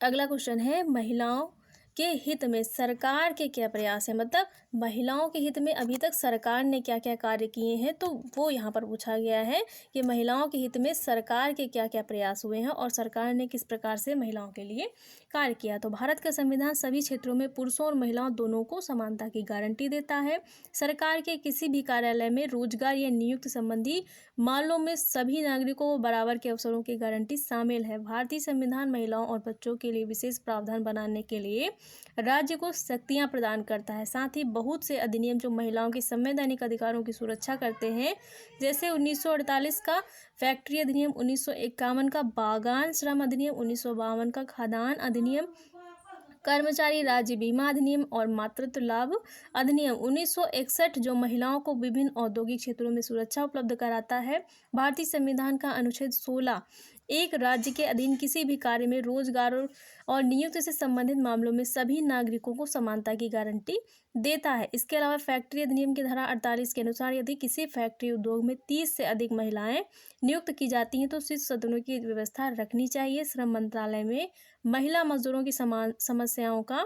अगला क्वेश्चन है, महिलाओं के हित में सरकार के क्या प्रयास है। मतलब महिलाओं के हित में अभी तक सरकार ने क्या क्या कार्य किए हैं, तो वो यहाँ पर पूछा गया है कि महिलाओं के हित में सरकार के क्या क्या प्रयास हुए हैं और सरकार ने किस प्रकार से महिलाओं के लिए कार्य किया। तो भारत का संविधान सभी क्षेत्रों में पुरुषों और महिलाओं दोनों को समानता की गारंटी देता है। सरकार के किसी भी कार्यालय में रोजगार या नियुक्ति संबंधी मामलों में सभी नागरिकों को बराबर के अवसरों की गारंटी शामिल है। भारतीय संविधान महिलाओं और बच्चों के लिए विशेष प्रावधान बनाने के लिए राज्य को शक्तियां प्रदान करता है। साथ ही बहुत से अधिनियम जो महिलाओं के संवैधानिक अधिकारों की सुरक्षा करते हैं, जैसे 1948 का फैक्ट्री अधिनियम, 1951 का बागान श्रम अधिनियम, 1952 का खाद्यान्न अधिनियम, कर्मचारी राज्य बीमा अधिनियम और मातृत्व लाभ अधिनियम 1961 जो महिलाओं को विभिन्न औद्योगिक क्षेत्रों में सुरक्षा उपलब्ध कराता है। भारतीय संविधान का अनुच्छेद 16 एक राज्य के अधीन किसी भी कार्य में रोजगार और नियुक्ति से संबंधित मामलों में सभी नागरिकों को समानता की गारंटी देता है। इसके अलावा फैक्ट्री अधिनियम की धारा 48 के अनुसार यदि किसी फैक्ट्री उद्योग में 30 से अधिक महिलाएं नियुक्त की जाती हैं तो शीर्ष सदनों की व्यवस्था रखनी चाहिए। श्रम मंत्रालय में महिला मजदूरों की समान समस्याओं का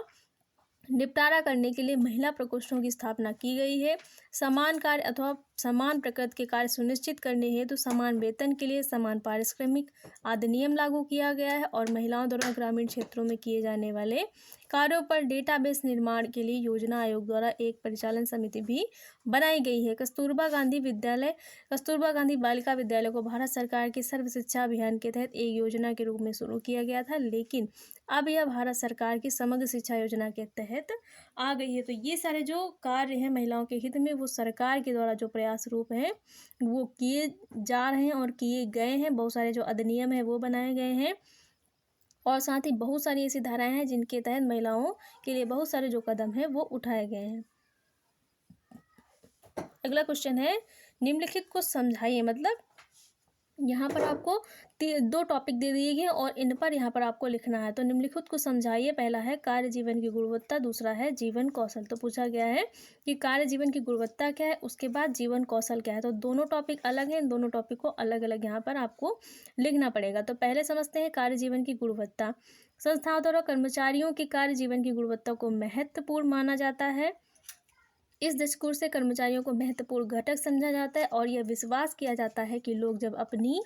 निपटारा करने के लिए महिला प्रकोष्ठों की स्थापना की गई है। समान कार्य अथवा समान प्रकृति के कार्य सुनिश्चित करने हेतु समान वेतन के लिए समान पारिश्रमिक अधिनियम लागू किया गया है और महिलाओं द्वारा ग्रामीण क्षेत्रों में किए जाने वाले कार्यों पर डेटाबेस निर्माण के लिए योजना आयोग द्वारा एक परिचालन समिति भी बनाई गई है। कस्तूरबा गांधी बालिका विद्यालय को भारत सरकार के सर्व शिक्षा अभियान के तहत एक योजना के रूप में शुरू किया गया था, लेकिन अब यह भारत सरकार की समग्र शिक्षा योजना के तहत आ गई है। तो ये सारे जो कार्य हैं महिलाओं के हित में, वो सरकार के द्वारा जो प्रयास रूप हैं वो किए जा रहे हैं और किए गए हैं। बहुत सारे जो अधिनियम हैं वो बनाए गए हैं और साथ ही बहुत सारी ऐसी धाराएं हैं जिनके तहत महिलाओं के लिए बहुत सारे जो कदम हैं वो उठाए गए हैं। अगला क्वेश्चन है, निम्नलिखित को समझाइए। मतलब यहाँ पर आपको 2 टॉपिक दे दिए गए और इन पर यहाँ पर आपको लिखना है। तो निम्नलिखित को समझाइए। पहला है कार्य जीवन की गुणवत्ता, दूसरा है जीवन कौशल। तो पूछा गया है कि कार्य जीवन की गुणवत्ता क्या है, उसके बाद जीवन कौशल क्या है। तो दोनों टॉपिक अलग हैं, इन दोनों टॉपिक को अलग अलग यहाँ पर आपको लिखना पड़ेगा। तो पहले समझते हैं कार्य जीवन की गुणवत्ता। संस्थाओं द्वारा कर्मचारियों की कार्य जीवन की गुणवत्ता को महत्वपूर्ण माना जाता है। इस दृष्टिकोण से कर्मचारियों को महत्वपूर्ण घटक समझा जाता है और यह विश्वास किया जाता है कि लोग जब अपनी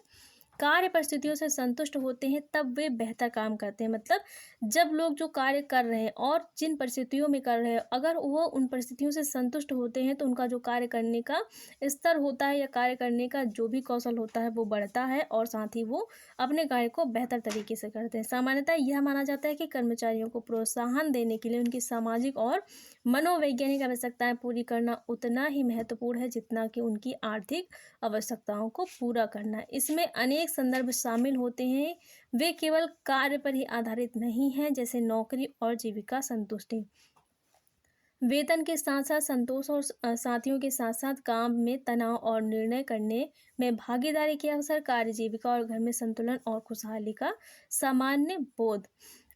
कार्य परिस्थितियों से संतुष्ट होते हैं तब वे बेहतर काम करते हैं। मतलब जब लोग जो कार्य कर रहे हैं और जिन परिस्थितियों में कर रहे हैं, अगर वो उन परिस्थितियों से संतुष्ट होते हैं तो उनका जो कार्य करने का स्तर होता है या कार्य करने का जो भी कौशल होता है वो बढ़ता है और साथ ही वो अपने कार्य को बेहतर तरीके से करते हैं। सामान्यतः यह माना जाता है कि कर्मचारियों को प्रोत्साहन देने के लिए उनकी सामाजिक और मनोवैज्ञानिक आवश्यकताएं पूरी करना उतना ही महत्वपूर्ण है जितना कि उनकी आर्थिक आवश्यकताओं को पूरा करना। इसमें अनेक संदर्भ शामिल होते हैं, वे केवल कार्य पर ही आधारित नहीं हैं, जैसे नौकरी और जीविका संतुष्टि, वेतन के साथ साथ संतोष और साथियों के साथ साथ काम में तनाव और निर्णय करने में भागीदारी के अवसर, कार्य जीविका और घर में संतुलन और खुशहाली का सामान्य बोध।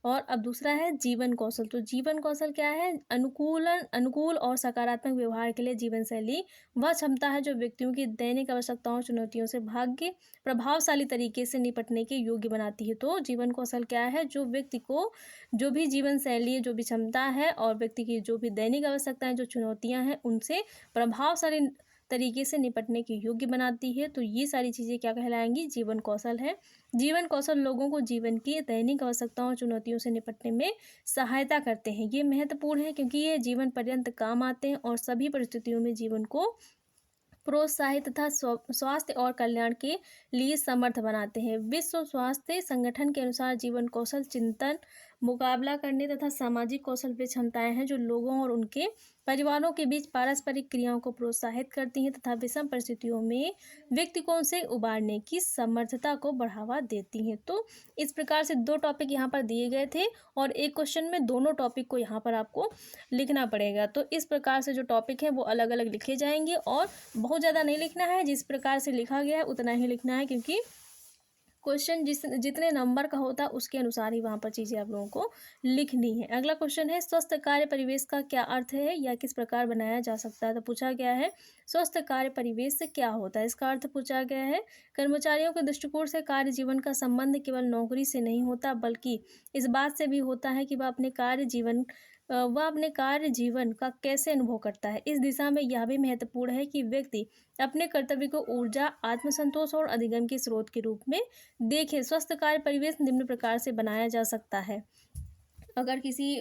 और अब दूसरा है जीवन कौशल। तो जीवन कौशल क्या है, अनुकूल और सकारात्मक व्यवहार के लिए जीवन शैली वह क्षमता है जो व्यक्तियों की दैनिक आवश्यकताओं चुनौतियों से भाग्य प्रभावशाली तरीके से निपटने के योग्य बनाती है। तो जीवन कौशल क्या है, जो व्यक्ति को जो भी जीवन शैली, जो भी क्षमता है और व्यक्ति की जो भी दैनिक आवश्यकताएं, जो चुनौतियां हैं, उनसे प्रभावशाली तरीके से निपटने के योग्य बनाती है। तो ये सारी चीज़ें क्या कहलाएंगी, जीवन कौशल है। जीवन कौशल लोगों को जीवन की दैनिक आवश्यकताओं और चुनौतियों से निपटने में सहायता करते हैं। ये महत्वपूर्ण है क्योंकि ये जीवन पर्यंत काम आते हैं और सभी परिस्थितियों में जीवन को प्रोत्साहित तथा स्वास्थ्य और कल्याण के लिए समर्थ बनाते हैं। विश्व स्वास्थ्य संगठन के अनुसार जीवन कौशल चिंतन मुकाबला करने तथा सामाजिक कौशल वे क्षमताएं हैं जो लोगों और उनके परिवारों के बीच पारस्परिक क्रियाओं को प्रोत्साहित करती हैं तथा विषम परिस्थितियों में व्यक्ति को उनसे उबारने की समर्थता को बढ़ावा देती हैं। तो इस प्रकार से 2 टॉपिक यहाँ पर दिए गए थे और एक क्वेश्चन में दोनों टॉपिक को यहाँ पर आपको लिखना पड़ेगा। तो इस प्रकार से जो टॉपिक है वो अलग अलग लिखे जाएंगे और बहुत ज़्यादा नहीं लिखना है, जिस प्रकार से लिखा गया है उतना ही लिखना है, क्योंकि क्वेश्चन जितने नंबर का होता है उसके अनुसार ही वहाँ पर चीज़ें आप लोगों को लिखनी है। अगला क्वेश्चन है स्वस्थ कार्य परिवेश का क्या अर्थ है या किस प्रकार बनाया जा सकता है। तो पूछा गया है स्वस्थ कार्य परिवेश से क्या होता है, इसका अर्थ पूछा गया है कर्मचारियों के दृष्टिकोण से कार्य जीवन का संबंध केवल नौकरी से नहीं होता बल्कि इस बात से भी होता है कि वह अपने कार्य जीवन का कैसे अनुभव करता है। इस दिशा में यह भी महत्वपूर्ण है कि व्यक्ति अपने कर्तव्य को ऊर्जा, आत्मसंतोष और अधिगम के स्रोत के रूप में देखें। स्वस्थ कार्य परिवेश निम्न प्रकार से बनाया जा सकता है। अगर किसी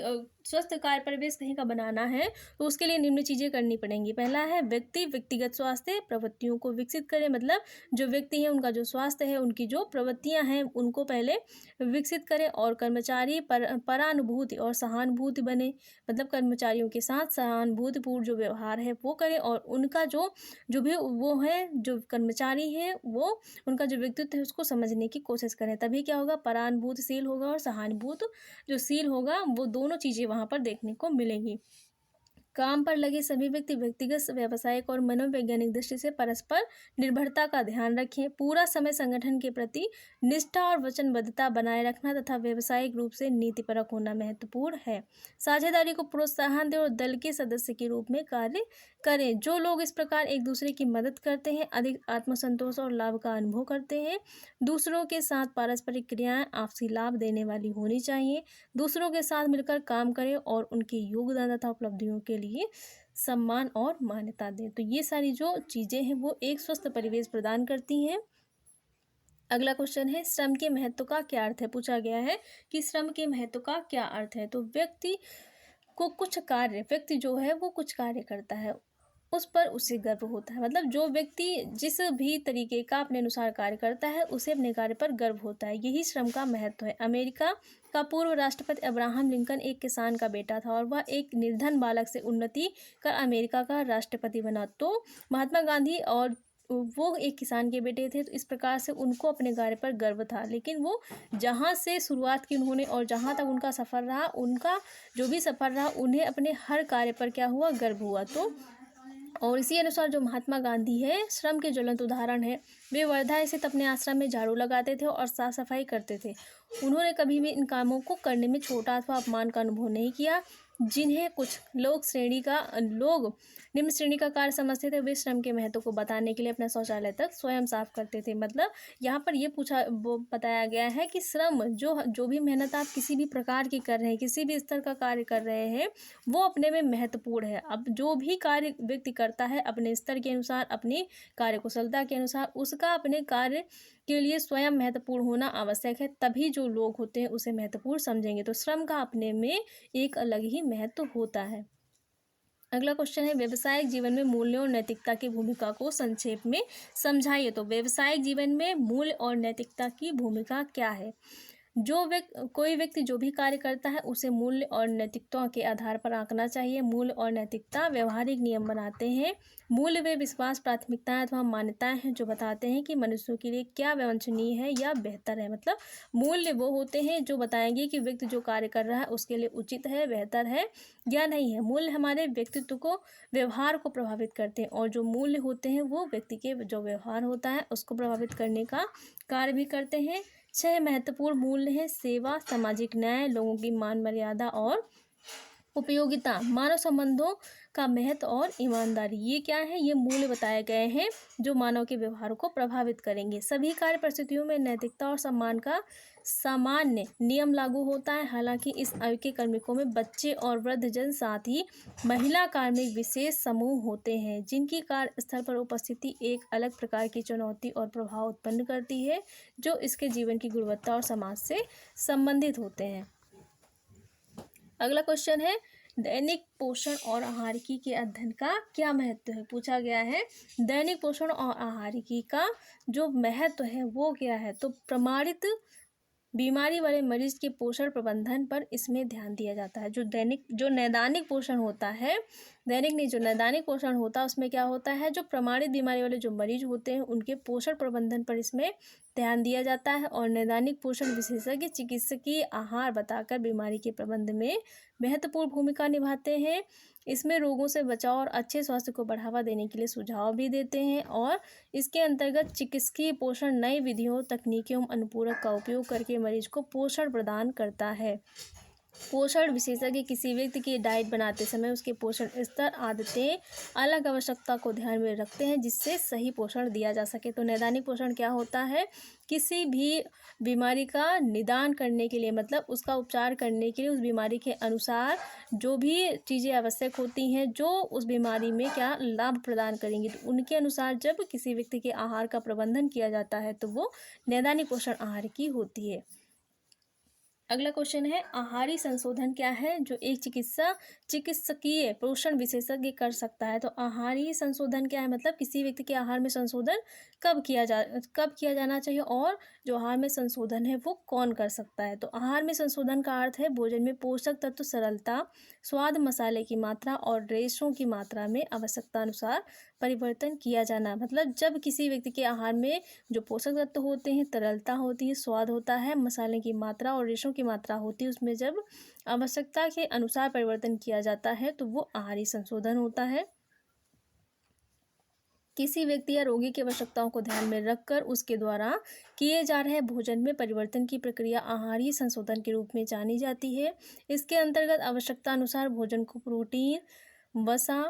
स्वस्थ कार्य परिवेश कहीं का बनाना है तो उसके लिए निम्न चीज़ें करनी पड़ेंगी। पहला है व्यक्तिगत स्वास्थ्य प्रवृत्तियों को विकसित करें, मतलब जो व्यक्ति है उनका जो स्वास्थ्य है, उनकी जो प्रवृत्तियां हैं उनको पहले विकसित करें। और कर्मचारी परानुभूति और सहानुभूति बने, मतलब कर्मचारियों के साथ सहानुभूतिपूर्ण जो व्यवहार है वो करें और उनका जो भी वो है, जो कर्मचारी है वो उनका जो व्यक्तित्व है उसको समझने की कोशिश करें। तभी क्या होगा, परानुभूतिशील होगा और सहानुभूत जो शील होगा, वो दोनों चीज़ें वहाँ पर देखने को मिलेंगी। काम पर लगे सभी व्यक्ति व्यक्तिगत, व्यावसायिक और मनोवैज्ञानिक दृष्टि से परस्पर निर्भरता का ध्यान रखें। पूरा समय संगठन के प्रति निष्ठा और वचनबद्धता बनाए रखना तथा व्यावसायिक रूप से नीतिपरक होना महत्वपूर्ण है। साझेदारी को प्रोत्साहन दें और दल के सदस्य के रूप में कार्य करें। जो लोग इस प्रकार एक दूसरे की मदद करते हैं अधिक आत्मसंतोष और लाभ का अनुभव करते हैं। दूसरों के साथ पारस्परिक क्रियाएं आपसी लाभ देने वाली होनी चाहिए। दूसरों के साथ मिलकर काम करें और उनके योगदान तथा उपलब्धियों के लिए सम्मान और मान्यता दें। तो ये सारी जो चीज़ें हैं वो एक स्वस्थ परिवेश प्रदान करती हैं। अगला क्वेश्चन है श्रम के महत्व का क्या अर्थ है। पूछा गया है कि श्रम के महत्व का क्या अर्थ है। तो व्यक्ति जो है वो कुछ कार्य करता है, उस पर उसे गर्व होता है। मतलब जो व्यक्ति जिस भी तरीके का अपने अनुसार कार्य करता है उसे अपने कार्य पर गर्व होता है, यही श्रम का महत्व है। अमेरिका का पूर्व राष्ट्रपति अब्राहम लिंकन एक किसान का बेटा था और वह एक निर्धन बालक से उन्नति कर अमेरिका का राष्ट्रपति बना। तो महात्मा गांधी और वो एक किसान के बेटे थे, तो इस प्रकार से उनको अपने कार्य पर गर्व था। लेकिन वो जहाँ से शुरुआत की उन्होंने और जहाँ तक उनका सफ़र रहा, उनका जो भी सफ़र रहा, उन्हें अपने हर कार्य पर क्या हुआ, गर्व हुआ। तो और इसी अनुसार जो महात्मा गांधी है श्रम के ज्वलंत उदाहरण है। वे वर्धा स्थित अपने आश्रम में झाड़ू लगाते थे और साफ सफाई करते थे। उन्होंने कभी भी इन कामों को करने में छोटा अथवा अपमान का अनुभव नहीं किया। जिन्हें कुछ लोग निम्न श्रेणी का कार्य समझते थे, वे श्रम के महत्व को बताने के लिए अपना शौचालय तक स्वयं साफ करते थे। मतलब यहाँ पर ये बताया गया है कि श्रम जो भी मेहनत आप किसी भी प्रकार की कर रहे हैं, किसी भी स्तर का कार्य कर रहे हैं, वो अपने में महत्वपूर्ण है। अब जो भी कार्य व्यक्ति करता है अपने स्तर के अनुसार, अपनी कार्यकुशलता के अनुसार, उसका अपने कार्य के लिए स्वयं महत्वपूर्ण होना आवश्यक है। तभी जो लोग होते हैं उसे महत्वपूर्ण समझेंगे। तो श्रम का अपने में एक अलग ही महत्व होता है। अगला क्वेश्चन है व्यवसायिक जीवन में मूल्यों और नैतिकता की भूमिका को संक्षेप में समझाइए। तो व्यवसायिक जीवन में मूल्य और नैतिकता की भूमिका क्या है। कोई व्यक्ति जो भी कार्य करता है उसे मूल्य और नैतिकता के आधार पर आंकना चाहिए। मूल्य और नैतिकता व्यवहारिक नियम बनाते हैं। मूल्य वे विश्वास, प्राथमिकताएं अथवा मान्यताएं हैं जो बताते हैं कि मनुष्यों के लिए क्या वांछनीय है या बेहतर है। मतलब मूल्य वो होते हैं जो बताएंगे कि व्यक्ति जो कार्य कर रहा है उसके लिए उचित है, बेहतर है या नहीं है। मूल्य हमारे व्यक्तित्व को, व्यवहार को प्रभावित करते हैं और जो मूल्य होते हैं वो व्यक्ति के जो व्यवहार होता है उसको प्रभावित करने का कार्य भी करते हैं। 6 महत्वपूर्ण मूल्य हैं सेवा, सामाजिक न्याय, लोगों की मान मर्यादा और उपयोगिता, मानव संबंधों का महत्व और ईमानदारी। ये क्या है, ये मूल्य बताए गए हैं जो मानव के व्यवहार को प्रभावित करेंगे। सभी कार्य परिस्थितियों में नैतिकता और सम्मान का सामान्य नियम लागू होता है। हालांकि इस आयु के कार्मिकों में बच्चे और वृद्धजन, साथ ही महिला कार्मिक विशेष समूह होते हैं जिनकी कार्यस्थल पर उपस्थिति एक अलग प्रकार की चुनौती और प्रभाव उत्पन्न करती है जो इसके जीवन की गुणवत्ता और समाज से संबंधित होते हैं। अगला क्वेश्चन है दैनिक पोषण और आहारिकी के अध्ययन का क्या महत्व है। पूछा गया है दैनिक पोषण और आहारिकी का जो महत्व है वो क्या है। तो प्रमाणित बीमारी वाले मरीज के पोषण प्रबंधन पर इसमें ध्यान दिया जाता है। जो नैदानिक पोषण होता है, दैनिक नहीं, जो नैदानिक पोषण होता है उसमें क्या होता है, जो प्रमाणित बीमारी वाले जो मरीज होते हैं उनके पोषण प्रबंधन पर इसमें ध्यान दिया जाता है। और नैदानिक पोषण विशेषज्ञ चिकित्सकीय आहार बताकर बीमारी के प्रबंध में महत्वपूर्ण भूमिका निभाते हैं। इसमें रोगों से बचाव और अच्छे स्वास्थ्य को बढ़ावा देने के लिए सुझाव भी देते हैं। और इसके अंतर्गत चिकित्सकीय पोषण नई विधियों, तकनीकों एवं अनुपूरक का उपयोग करके मरीज को पोषण प्रदान करता है। पोषण विशेषज्ञ किसी व्यक्ति की डाइट बनाते समय उसके पोषण स्तर, आदतें, अलग आवश्यकता को ध्यान में रखते हैं जिससे सही पोषण दिया जा सके। तो नैदानिक पोषण क्या होता है, किसी भी बीमारी का निदान करने के लिए, मतलब उसका उपचार करने के लिए उस बीमारी के अनुसार जो भी चीज़ें आवश्यक होती हैं जो उस बीमारी में क्या लाभ प्रदान करेंगी, तो उनके अनुसार जब किसी व्यक्ति के आहार का प्रबंधन किया जाता है तो वो नैदानिक पोषण आहार की होती है। अगला क्वेश्चन है, आहारी संशोधन क्या है जो एक चिकित्सकीय पोषण विशेषज्ञ कर सकता है। तो आहारी संशोधन क्या है, मतलब किसी व्यक्ति के आहार में संशोधन कब किया जाना चाहिए और जो आहार में संशोधन है वो कौन कर सकता है। तो आहार में संशोधन का अर्थ है भोजन में पोषक तत्व, सरलता, स्वाद, मसाले की मात्रा और रेशों की मात्रा में आवश्यकता अनुसार परिवर्तन किया जाना। मतलब जब किसी व्यक्ति के आहार में जो पोषक तत्व होते हैं, तरलता होती है, स्वाद होता है, मसाले की मात्रा और रेशों की मात्रा होती है, उसमें जब आवश्यकता के अनुसार परिवर्तन किया जाता है तो वो आहारी संशोधन होता है। किसी व्यक्ति या रोगी की आवश्यकताओं को ध्यान में रखकर उसके द्वारा किए जा रहे भोजन में परिवर्तन की प्रक्रिया आहारी संशोधन के रूप में जानी जाती है। इसके अंतर्गत आवश्यकता अनुसार भोजन को प्रोटीन, वसा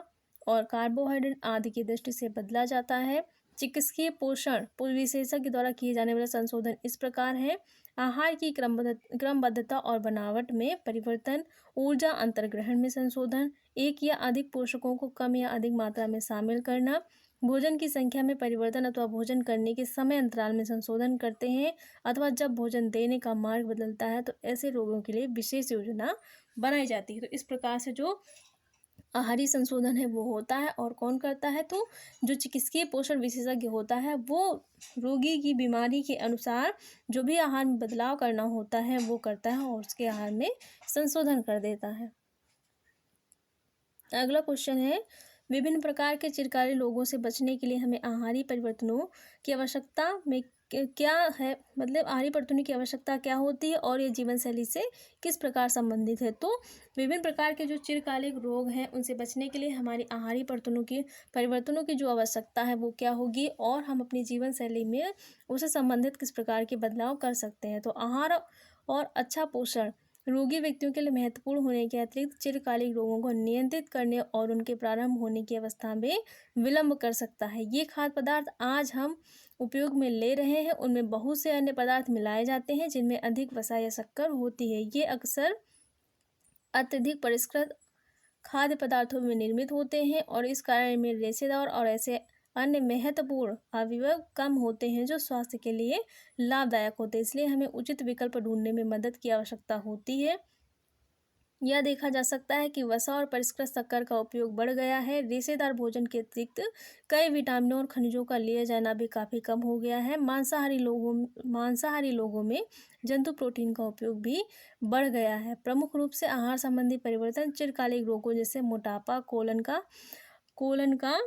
और कार्बोहाइड्रेट आदि की दृष्टि से बदला जाता है। चिकित्सकीय पोषण विशेषज्ञ द्वारा किए जाने वाले संशोधन इस प्रकार है, आहार की क्रमबद्धता और बनावट में परिवर्तन, ऊर्जा अंतर्ग्रहण में संशोधन, एक या अधिक पोषकों को कम या अधिक मात्रा में शामिल करना, भोजन की संख्या में परिवर्तन अथवा भोजन करने के समय अंतराल में संशोधन करते हैं, अथवा जब भोजन देने का मार्ग बदलता है तो ऐसे रोगों के लिए विशेष योजना बनाई जाती है। तो इस प्रकार से जो आहारी संशोधन है वो होता है और कौन करता है, तो जो चिकित्सकीय पोषण विशेषज्ञ होता है वो रोगी की बीमारी के अनुसार जो भी आहार में बदलाव करना होता है वो करता है और उसके आहार में संशोधन कर देता है। अगला क्वेश्चन है, विभिन्न प्रकार के चिरकालीन रोगों से बचने के लिए हमें आहारी परिवर्तनों की आवश्यकता में क्या है, मतलब आहारी परिवर्तनों की आवश्यकता क्या होती है और ये जीवन शैली से किस प्रकार संबंधित है। तो विभिन्न प्रकार के जो चिरकालिक रोग हैं उनसे बचने के लिए हमारी आहारी परिवर्तनों की जो आवश्यकता है वो क्या होगी और हम अपनी जीवन शैली में उससे संबंधित किस प्रकार के बदलाव कर सकते हैं। तो आहार और अच्छा पोषण रोगी व्यक्तियों के लिए महत्वपूर्ण होने के अतिरिक्त चिरकालिक रोगों को नियंत्रित करने और उनके प्रारंभ होने की अवस्था में विलंब कर सकता है। ये खाद्य पदार्थ आज हम उपयोग में ले रहे हैं उनमें बहुत से अन्य पदार्थ मिलाए जाते हैं जिनमें अधिक वसा या शक्कर होती है। ये अक्सर अत्यधिक परिष्कृत खाद्य पदार्थों में निर्मित होते हैं और इस कारण इनमें रेशेदार और ऐसे अन्य महत्वपूर्ण अवयव कम होते हैं जो स्वास्थ्य के लिए लाभदायक होते हैं। इसलिए हमें उचित विकल्प ढूंढने में मदद की आवश्यकता होती है। यह देखा जा सकता है कि वसा और परिष्कृत शक्कर का उपयोग बढ़ गया है। रेशेदार भोजन के अतिरिक्त कई विटामिनों और खनिजों का लिया जाना भी काफ़ी कम हो गया है। मांसाहारी लोगों में जंतु प्रोटीन का उपयोग भी बढ़ गया है। प्रमुख रूप से आहार संबंधी परिवर्तन चिरकालिक रोगों जैसे मोटापा, कोलन का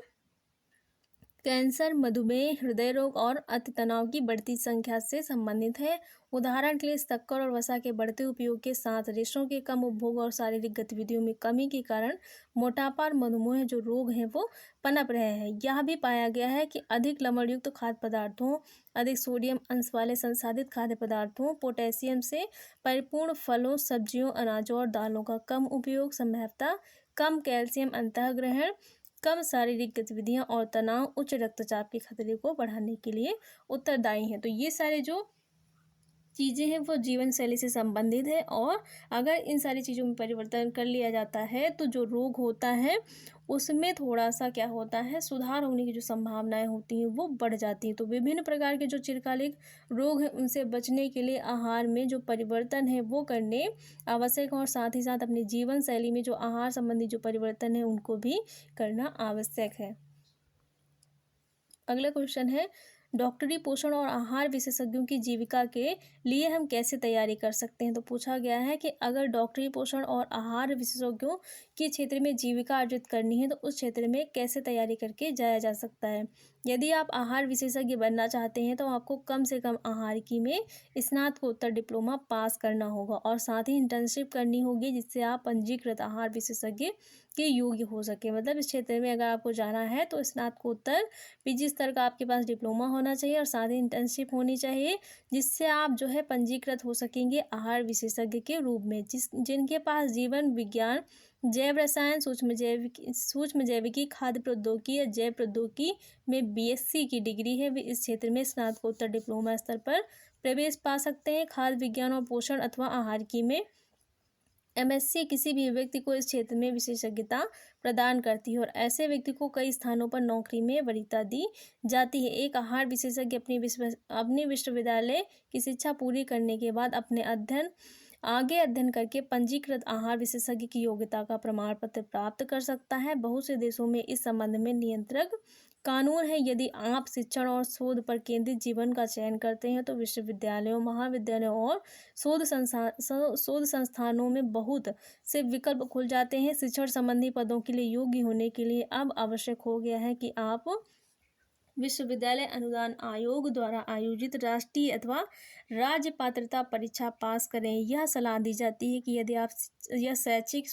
कैंसर, मधुमेह, हृदय रोग और अति तनाव की बढ़ती संख्या से संबंधित है। उदाहरण के लिए शक्कर और वसा के बढ़ते उपयोग के साथ रेशों के कम उपभोग और शारीरिक गतिविधियों में कमी के कारण मोटापा और मधुमेह जो रोग हैं वो पनप रहे हैं। यह भी पाया गया है कि अधिक लवणयुक्त खाद्य पदार्थों, अधिक सोडियम अंश वाले संसाधित खाद्य पदार्थों, पोटेशियम से परिपूर्ण फलों, सब्जियों, अनाजों और दालों का कम उपयोग संभवतः कम कैल्शियम अंतःग्रहण, कम शारीरिक गतिविधियां और तनाव, उच्च रक्तचाप के खतरे को बढ़ाने के लिए उत्तरदायी हैं। तो ये सारे जो चीज़ें हैं वो जीवन शैली से संबंधित है और अगर इन सारी चीज़ों में परिवर्तन कर लिया जाता है तो जो रोग होता है उसमें थोड़ा सा क्या होता है, सुधार होने की जो संभावनाएं होती हैं वो बढ़ जाती हैं। तो विभिन्न प्रकार के जो चिरकालिक रोग हैं उनसे बचने के लिए आहार में जो परिवर्तन है वो करने आवश्यक और साथ ही साथ अपनी जीवन शैली में जो आहार संबंधी जो परिवर्तन है उनको भी करना आवश्यक है। अगला क्वेश्चन है, डॉक्टरी पोषण और आहार विशेषज्ञों की जीविका के लिए हम कैसे तैयारी कर सकते हैं। तो पूछा गया है कि अगर डॉक्टरी पोषण और आहार विशेषज्ञों के क्षेत्र में जीविका अर्जित करनी है तो उस क्षेत्र में कैसे तैयारी करके जाया जा सकता है। यदि आप आहार विशेषज्ञ बनना चाहते हैं तो आपको कम से कम आहारिकी में स्नातकोत्तर डिप्लोमा पास करना होगा और साथ ही इंटर्नशिप करनी होगी, जिससे आप पंजीकृत आहार विशेषज्ञ के योग्य हो सके। मतलब इस क्षेत्र में अगर आपको जाना है तो स्नातकोत्तर पीजी स्तर का आपके पास डिप्लोमा होना चाहिए और साथ ही इंटर्नशिप होनी चाहिए, जिससे आप जो है पंजीकृत हो सकेंगे आहार विशेषज्ञ के रूप में। जिनके पास जीवन विज्ञान, जैव रसायन, सूक्ष्म जैविकी, खाद्य प्रौद्योगिकी या जैव प्रौद्योगिकी में बीएससी की डिग्री है, वे इस क्षेत्र में स्नातकोत्तर डिप्लोमा स्तर पर प्रवेश पा सकते हैं। खाद्य विज्ञान और पोषण अथवा आहारिकी में एमएससी किसी भी व्यक्ति को इस क्षेत्र में विशेषज्ञता प्रदान करती है और ऐसे व्यक्ति को कई स्थानों पर नौकरी में वरीयता दी जाती है। एक आहार विशेषज्ञ अपनी विश्वविद्यालय की शिक्षा पूरी करने के बाद आगे अध्ययन करके पंजीकृत आहार विशेषज्ञ की योग्यता का प्रमाण पत्र प्राप्त कर सकता है। बहुत से देशों में इस संबंध में नियंत्रक कानून है। यदि आप शिक्षण और शोध पर केंद्रित जीवन का चयन करते हैं तो विश्वविद्यालयों, महाविद्यालयों और शोध संस्थानों में बहुत से विकल्प खुल जाते हैं। शिक्षण संबंधी पदों के लिए योग्य होने के लिए अब आवश्यक हो गया है कि आप विश्वविद्यालय अनुदान आयोग द्वारा आयोजित राष्ट्रीय अथवा राज्य पात्रता परीक्षा पास करें। यह सलाह दी जाती है कि यदि आप यह शैक्षिक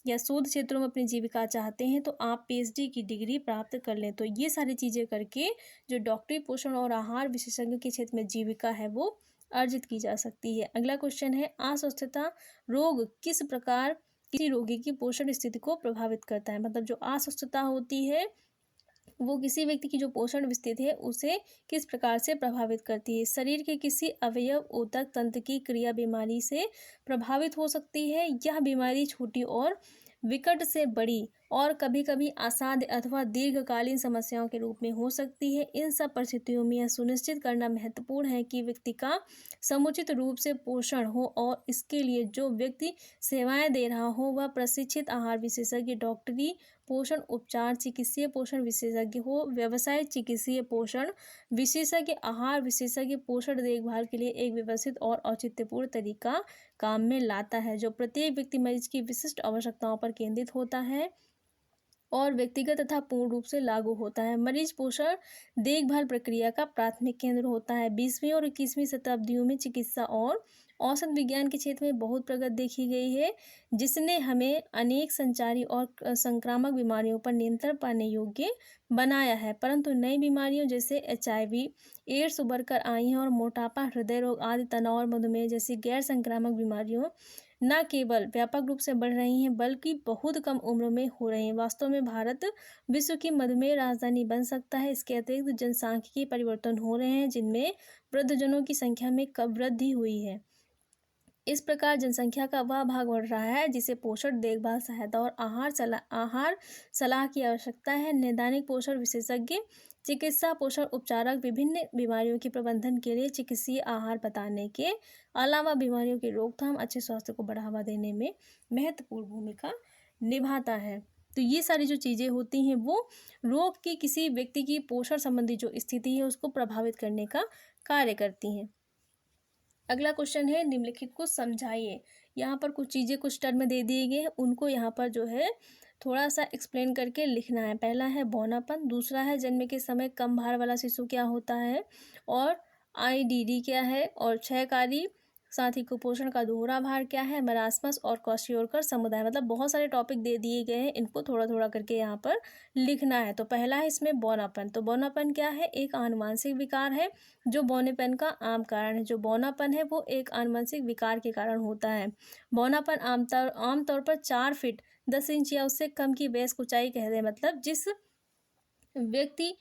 या शोध क्षेत्रों में अपनी जीविका चाहते हैं तो आप पीएचडी की डिग्री प्राप्त कर लें। तो ये सारी चीज़ें करके जो डॉक्टरी पोषण और आहार विशेषज्ञ के क्षेत्र में जीविका है वो अर्जित की जा सकती है। अगला क्वेश्चन है, अस्वस्थता रोग किस प्रकार किसी रोगी की पोषण स्थिति को प्रभावित करता है। मतलब जो अस्वस्थता होती है वो किसी व्यक्ति की जो पोषण स्थिति है उसे किस प्रकार से प्रभावित करती है। शरीर के किसी अवयव ऊतक तंत्र की क्रिया बीमारी से प्रभावित हो सकती है। यह बीमारी छोटी और विकट से बड़ी और कभी कभी असाध्य अथवा दीर्घकालीन समस्याओं के रूप में हो सकती है। इन सब परिस्थितियों में यह सुनिश्चित करना महत्वपूर्ण है कि व्यक्ति का समुचित रूप से पोषण हो और इसके लिए जो व्यक्ति सेवाएं दे रहा हो वह प्रशिक्षित आहार विशेषज्ञ, डॉक्टरी पोषण उपचार चिकित्सीय पोषण विशेषज्ञ हो, व्यवसाय चिकित्सीय पोषण विशेषज्ञ, आहार विशेषज्ञ पोषण देखभाल के लिए एक व्यवस्थित और औचित्यपूर्ण तरीका काम में लाता है, जो प्रत्येक व्यक्ति मरीज की विशिष्ट आवश्यकताओं पर केंद्रित होता है और व्यक्तिगत तथा पूर्ण रूप से लागू होता है। मरीज पोषण देखभाल प्रक्रिया का प्राथमिक केंद्र होता है। 20वीं और 21वीं शताब्दियों में चिकित्सा और औषध विज्ञान के क्षेत्र में बहुत प्रगति देखी गई है, जिसने हमें अनेक संचारी और संक्रामक बीमारियों पर नियंत्रण पाने योग्य बनाया है। परंतु नई बीमारियों जैसे HIV, एड्स उभर कर आई हैं और मोटापा, हृदय रोग आदि, तनाव और मधुमेह जैसी गैर संक्रामक बीमारियों न केवल व्यापक रूप से बढ़ रही हैं बल्कि बहुत कम उम्र में हो रही हैं। वास्तव में भारत विश्व की मधुमेह राजधानी बन सकता है। इसके अतिरिक्त जनसांख्यिकीय परिवर्तन हो रहे हैं जिनमें वृद्धजनों की संख्या में कब वृद्धि हुई है। इस प्रकार जनसंख्या का वह भाग बढ़ रहा है जिसे पोषण देखभाल सहायता और आहार सलाह की आवश्यकता है। नैदानिक पोषण विशेषज्ञ, चिकित्सा पोषण उपचारक विभिन्न बीमारियों के प्रबंधन के लिए चिकित्सीय आहार बताने के अलावा बीमारियों की रोकथाम, अच्छे स्वास्थ्य को बढ़ावा देने में महत्वपूर्ण भूमिका निभाता है। तो ये सारी जो चीज़ें होती हैं वो रोग की किसी व्यक्ति की पोषण संबंधी जो स्थिति है उसको प्रभावित करने का कार्य करती हैं। अगला क्वेश्चन है, निम्नलिखित को समझाइए। यहाँ पर कुछ चीज़ें कुछ टर्म दे दिए गए हैं, उनको यहाँ पर जो है थोड़ा सा एक्सप्लेन करके लिखना है। पहला है बौनापन, दूसरा है जन्म के समय कम भार वाला शिशु क्या होता है, और IDD क्या है, और क्षयकारी, साथ ही कुपोषण का दोहरा भार क्या है, मरासमस और क्वाशियोरकर समुदाय। मतलब बहुत सारे टॉपिक दे दिए गए हैं, इनको थोड़ा थोड़ा करके यहाँ पर लिखना है। तो पहला है इसमें बौनापन। तो बौनापन क्या है, एक आनुवंशिक विकार है जो बौनेपन का आम कारण है। जो बौनापन है वो एक आनुवंशिक विकार के कारण होता है। बौनापन आमतौर पर 4 फीट 10 इंच या उससे कम की वयस्क ऊंचाई कहते हैं। मतलब जिस व्यक्ति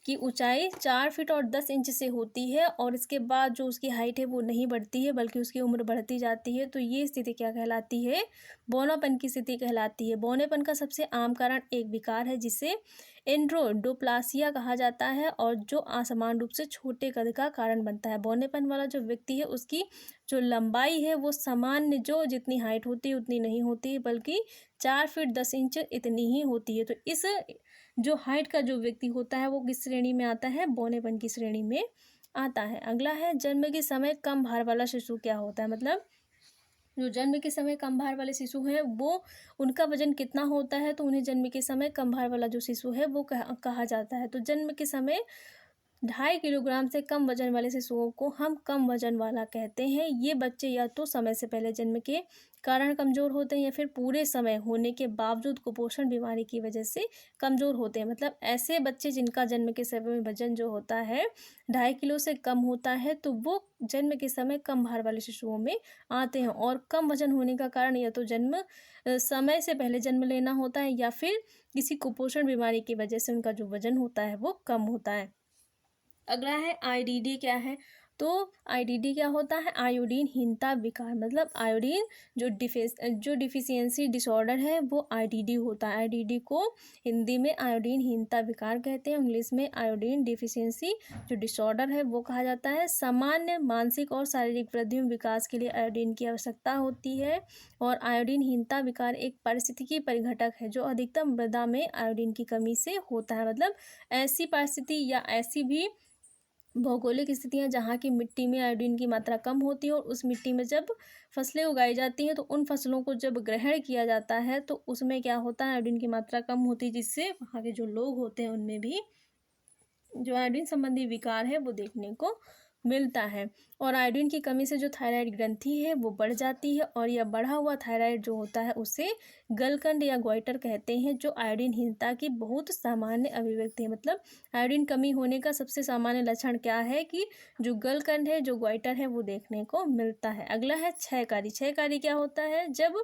की ऊंचाई 4 फीट और 10 इंच से होती है और इसके बाद जो उसकी हाइट है वो नहीं बढ़ती है बल्कि उसकी उम्र बढ़ती जाती है, तो ये स्थिति क्या कहलाती है, बौनापन की स्थिति कहलाती है। बौनेपन का सबसे आम कारण एक विकार है जिसे एंड्रोडोप्लासिया कहा जाता है और जो असमान रूप से छोटे कद का कारण बनता है। बौनेपन वाला जो व्यक्ति है उसकी जो लंबाई है वो सामान्य जो जितनी हाइट होती है उतनी नहीं होती है बल्कि 4 फीट 10 इंच इतनी ही होती है। तो इस जो हाइट का जो व्यक्ति होता है वो किस श्रेणी में आता है, बौनेपन की श्रेणी में आता है। अगला है जन्म के समय कम भार वाला शिशु क्या होता है, मतलब जो जन्म के समय कम भार वाले शिशु हैं वो उनका वजन कितना होता है, तो उन्हें जन्म के समय कम भार वाला जो शिशु है वो कहा जाता है। तो जन्म के समय 2.5 किलोग्राम से कम वजन वाले शिशुओं को हम कम वजन वाला कहते हैं। ये बच्चे या तो समय से पहले जन्म के कारण कमज़ोर होते हैं या फिर पूरे समय होने के बावजूद कुपोषण बीमारी की वजह से कमज़ोर होते हैं। मतलब ऐसे बच्चे जिनका जन्म के समय में वजन जो होता है 2.5 किलो से कम होता है, तो वो जन्म के समय कम भार वाले शिशुओं में आते हैं। और कम वजन होने का कारण या तो समय से पहले जन्म लेना होता है या फिर किसी कुपोषण बीमारी की वजह से उनका जो वजन होता है वो कम होता है। अगला है आईडीडी क्या है, तो आईडीडी क्या होता है, आयोडीनहीनता विकार। मतलब आयोडीन जो डिफिशियंसी डिसऑर्डर है वो आईडीडी होता है। आईडीडी को हिंदी में आयोडीनहीनता विकार कहते हैं, इंग्लिश में आयोडीन डिफिशियंसी जो डिसऑर्डर है वो कहा जाता है। सामान्य मानसिक और शारीरिक वृद्धि एवं विकास के लिए आयोडीन की आवश्यकता होती है। और आयोडीनहीनता विकार एक पारिस्थितिकी परिघटक है जो अधिकतम मृदा में आयोडीन की कमी से होता है। मतलब ऐसी परिस्थिति या ऐसी भी भौगोलिक स्थितियाँ जहाँ की मिट्टी में आयोडीन की मात्रा कम होती है और उस मिट्टी में जब फसलें उगाई जाती हैं तो उन फसलों को जब ग्रहण किया जाता है तो उसमें क्या होता है, आयोडीन की मात्रा कम होती है, जिससे वहाँ के जो लोग होते हैं उनमें भी जो आयोडीन संबंधी विकार है वो देखने को मिलता है। और आयोडीन की कमी से जो थायराइड ग्रंथि है वो बढ़ जाती है और यह बढ़ा हुआ थायराइड जो होता है उसे गलकंड या ग्वाइटर कहते हैं, जो आयोडीनहीनता की बहुत सामान्य अभिव्यक्ति है। मतलब आयोडीन कमी होने का सबसे सामान्य लक्षण क्या है कि जो गलकंड है, जो ग्वाइटर है वो देखने को मिलता है। अगला है क्षयकारी। क्षयकारी क्या होता है, जब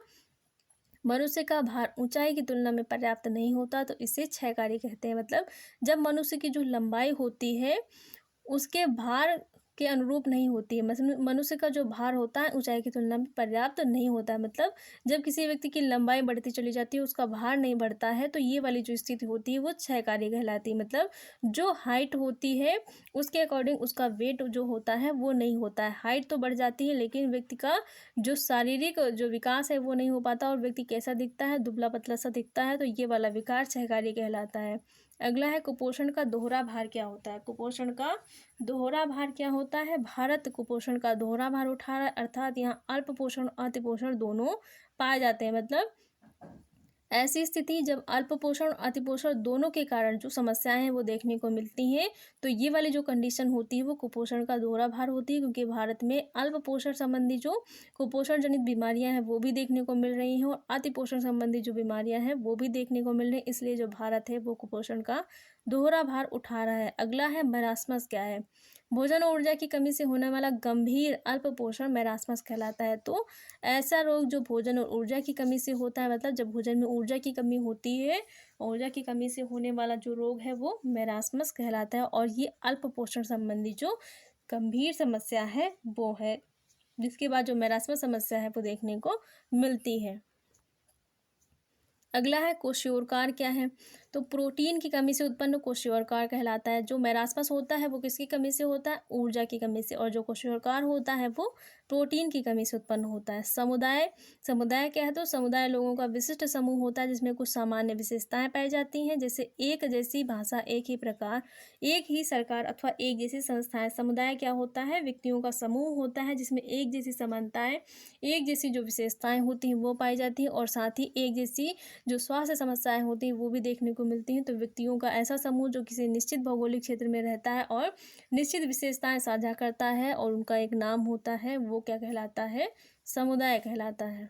मनुष्य का भार ऊंचाई की तुलना में पर्याप्त नहीं होता तो इसे क्षयकारी कहते हैं। मतलब जब मनुष्य की जो लंबाई होती है उसके भार के अनुरूप नहीं होती है, मनुष्य का जो भार होता है ऊंचाई की तुलना में पर्याप्त नहीं होता है। मतलब जब किसी व्यक्ति की लंबाई बढ़ती चली जाती है, उसका भार नहीं बढ़ता है, तो ये वाली जो स्थिति होती है वो क्षयकारी कहलाती है। मतलब जो हाइट होती है उसके अकॉर्डिंग उसका वेट जो होता है वो नहीं होता है। हाइट तो बढ़ जाती है लेकिन व्यक्ति का जो शारीरिक जो विकास है वो नहीं हो पाता और व्यक्ति कैसा दिखता है, दुबला पतला सा दिखता है, तो ये वाला विकार क्षयकारी कहलाता है। अगला है कुपोषण का दोहरा भार क्या होता है। कुपोषण का दोहरा भार क्या होता है, भारत कुपोषण का दोहरा भार उठा रहा है, अर्थात यहाँ अल्प पोषण अतिपोषण दोनों पाए जाते हैं। मतलब ऐसी स्थिति जब अल्प पोषण और अतिपोषण दोनों के कारण जो समस्याएं हैं वो देखने को मिलती हैं, तो ये वाली जो कंडीशन होती है वो कुपोषण का दोहरा भार होती है, क्योंकि भारत में अल्प पोषण संबंधी जो कुपोषण जनित बीमारियां हैं वो भी देखने को मिल रही हैं और अतिपोषण संबंधी जो बीमारियां हैं वो भी देखने को मिल रही हैं, इसलिए जो भारत है वो कुपोषण का दोहरा भार उठा रहा है। अगला है मैरास्मस क्या है, भोजन और ऊर्जा की कमी से होने वाला गंभीर अल्प पोषण मैरास्मस कहलाता है। तो ऐसा रोग जो भोजन और ऊर्जा की कमी से होता है, मतलब जब भोजन में ऊर्जा की कमी होती है, ऊर्जा की कमी से होने वाला जो रोग है वो मैरास्मस कहलाता है। और ये अल्प पोषण संबंधी जो गंभीर समस्या है वो है, जिसके बाद जो मैरास्मस समस्या है वो देखने को मिलती है। अगला है क्वेश्योरकार क्या है, तो प्रोटीन की कमी से उत्पन्न क्वेश्योरकार कहलाता है। जो मैरास्मस होता है वो किसकी कमी से होता है, ऊर्जा की कमी से, और जो क्वेश्योरकार होता है वो प्रोटीन की कमी से उत्पन्न होता है। समुदाय समुदाय क्या है, तो समुदाय लोगों का विशिष्ट समूह होता है जिसमें कुछ सामान्य विशेषताएं पाई जाती हैं, जैसे एक जैसी भाषा, एक ही प्रकार, एक ही सरकार अथवा एक जैसी संस्थाएं। समुदाय क्या होता है, व्यक्तियों का समूह होता है जिसमें एक जैसी समानताएं, एक जैसी जो विशेषताएं होती हैं वो पाई जाती हैं और साथ ही एक जैसी जो स्वास्थ्य समस्याएं होती हैं वो भी देखने को मिलती हैं। तो व्यक्तियों का ऐसा समूह जो किसी निश्चित भौगोलिक क्षेत्र में रहता है और निश्चित विशेषताएं साझा करता है और उनका एक नाम होता है, वो क्या कहलाता है, समुदाय कहलाता है।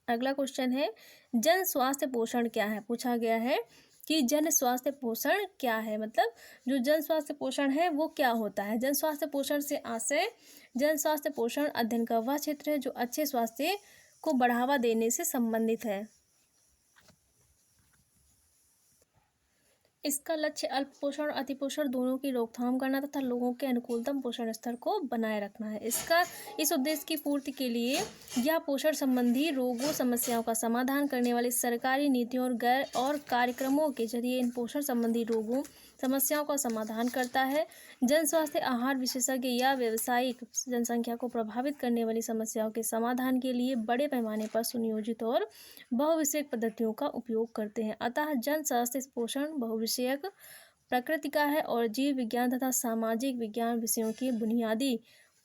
अगला क्वेश्चन है जन स्वास्थ्य पोषण क्या है, पूछा गया है कि जन स्वास्थ्य पोषण क्या है। मतलब जो जन स्वास्थ्य पोषण है वो क्या होता है। जन स्वास्थ्य पोषण से आशय जन स्वास्थ्य पोषण अध्ययन का वह क्षेत्र है जो अच्छे स्वास्थ्य को बढ़ावा देने से संबंधित है। इसका लक्ष्य अल्प पोषण और अतिपोषण दोनों की रोकथाम करना तथा लोगों के अनुकूलतम पोषण स्तर को बनाए रखना है। इस उद्देश्य की पूर्ति के लिए यह पोषण संबंधी रोगों समस्याओं का समाधान करने वाली सरकारी नीतियों और कार्यक्रमों के जरिए इन पोषण संबंधी रोगों समस्याओं का समाधान करता है। जन स्वास्थ्य आहार विशेषज्ञ या व्यावसायिक जनसंख्या को प्रभावित करने वाली समस्याओं के समाधान के लिए बड़े पैमाने पर सुनियोजित और बहुविषयक पद्धतियों का उपयोग करते हैं। अतः जन स्वास्थ्य पोषण बहुविषयक प्रकृति का है और जीव विज्ञान तथा सामाजिक विज्ञान विषयों की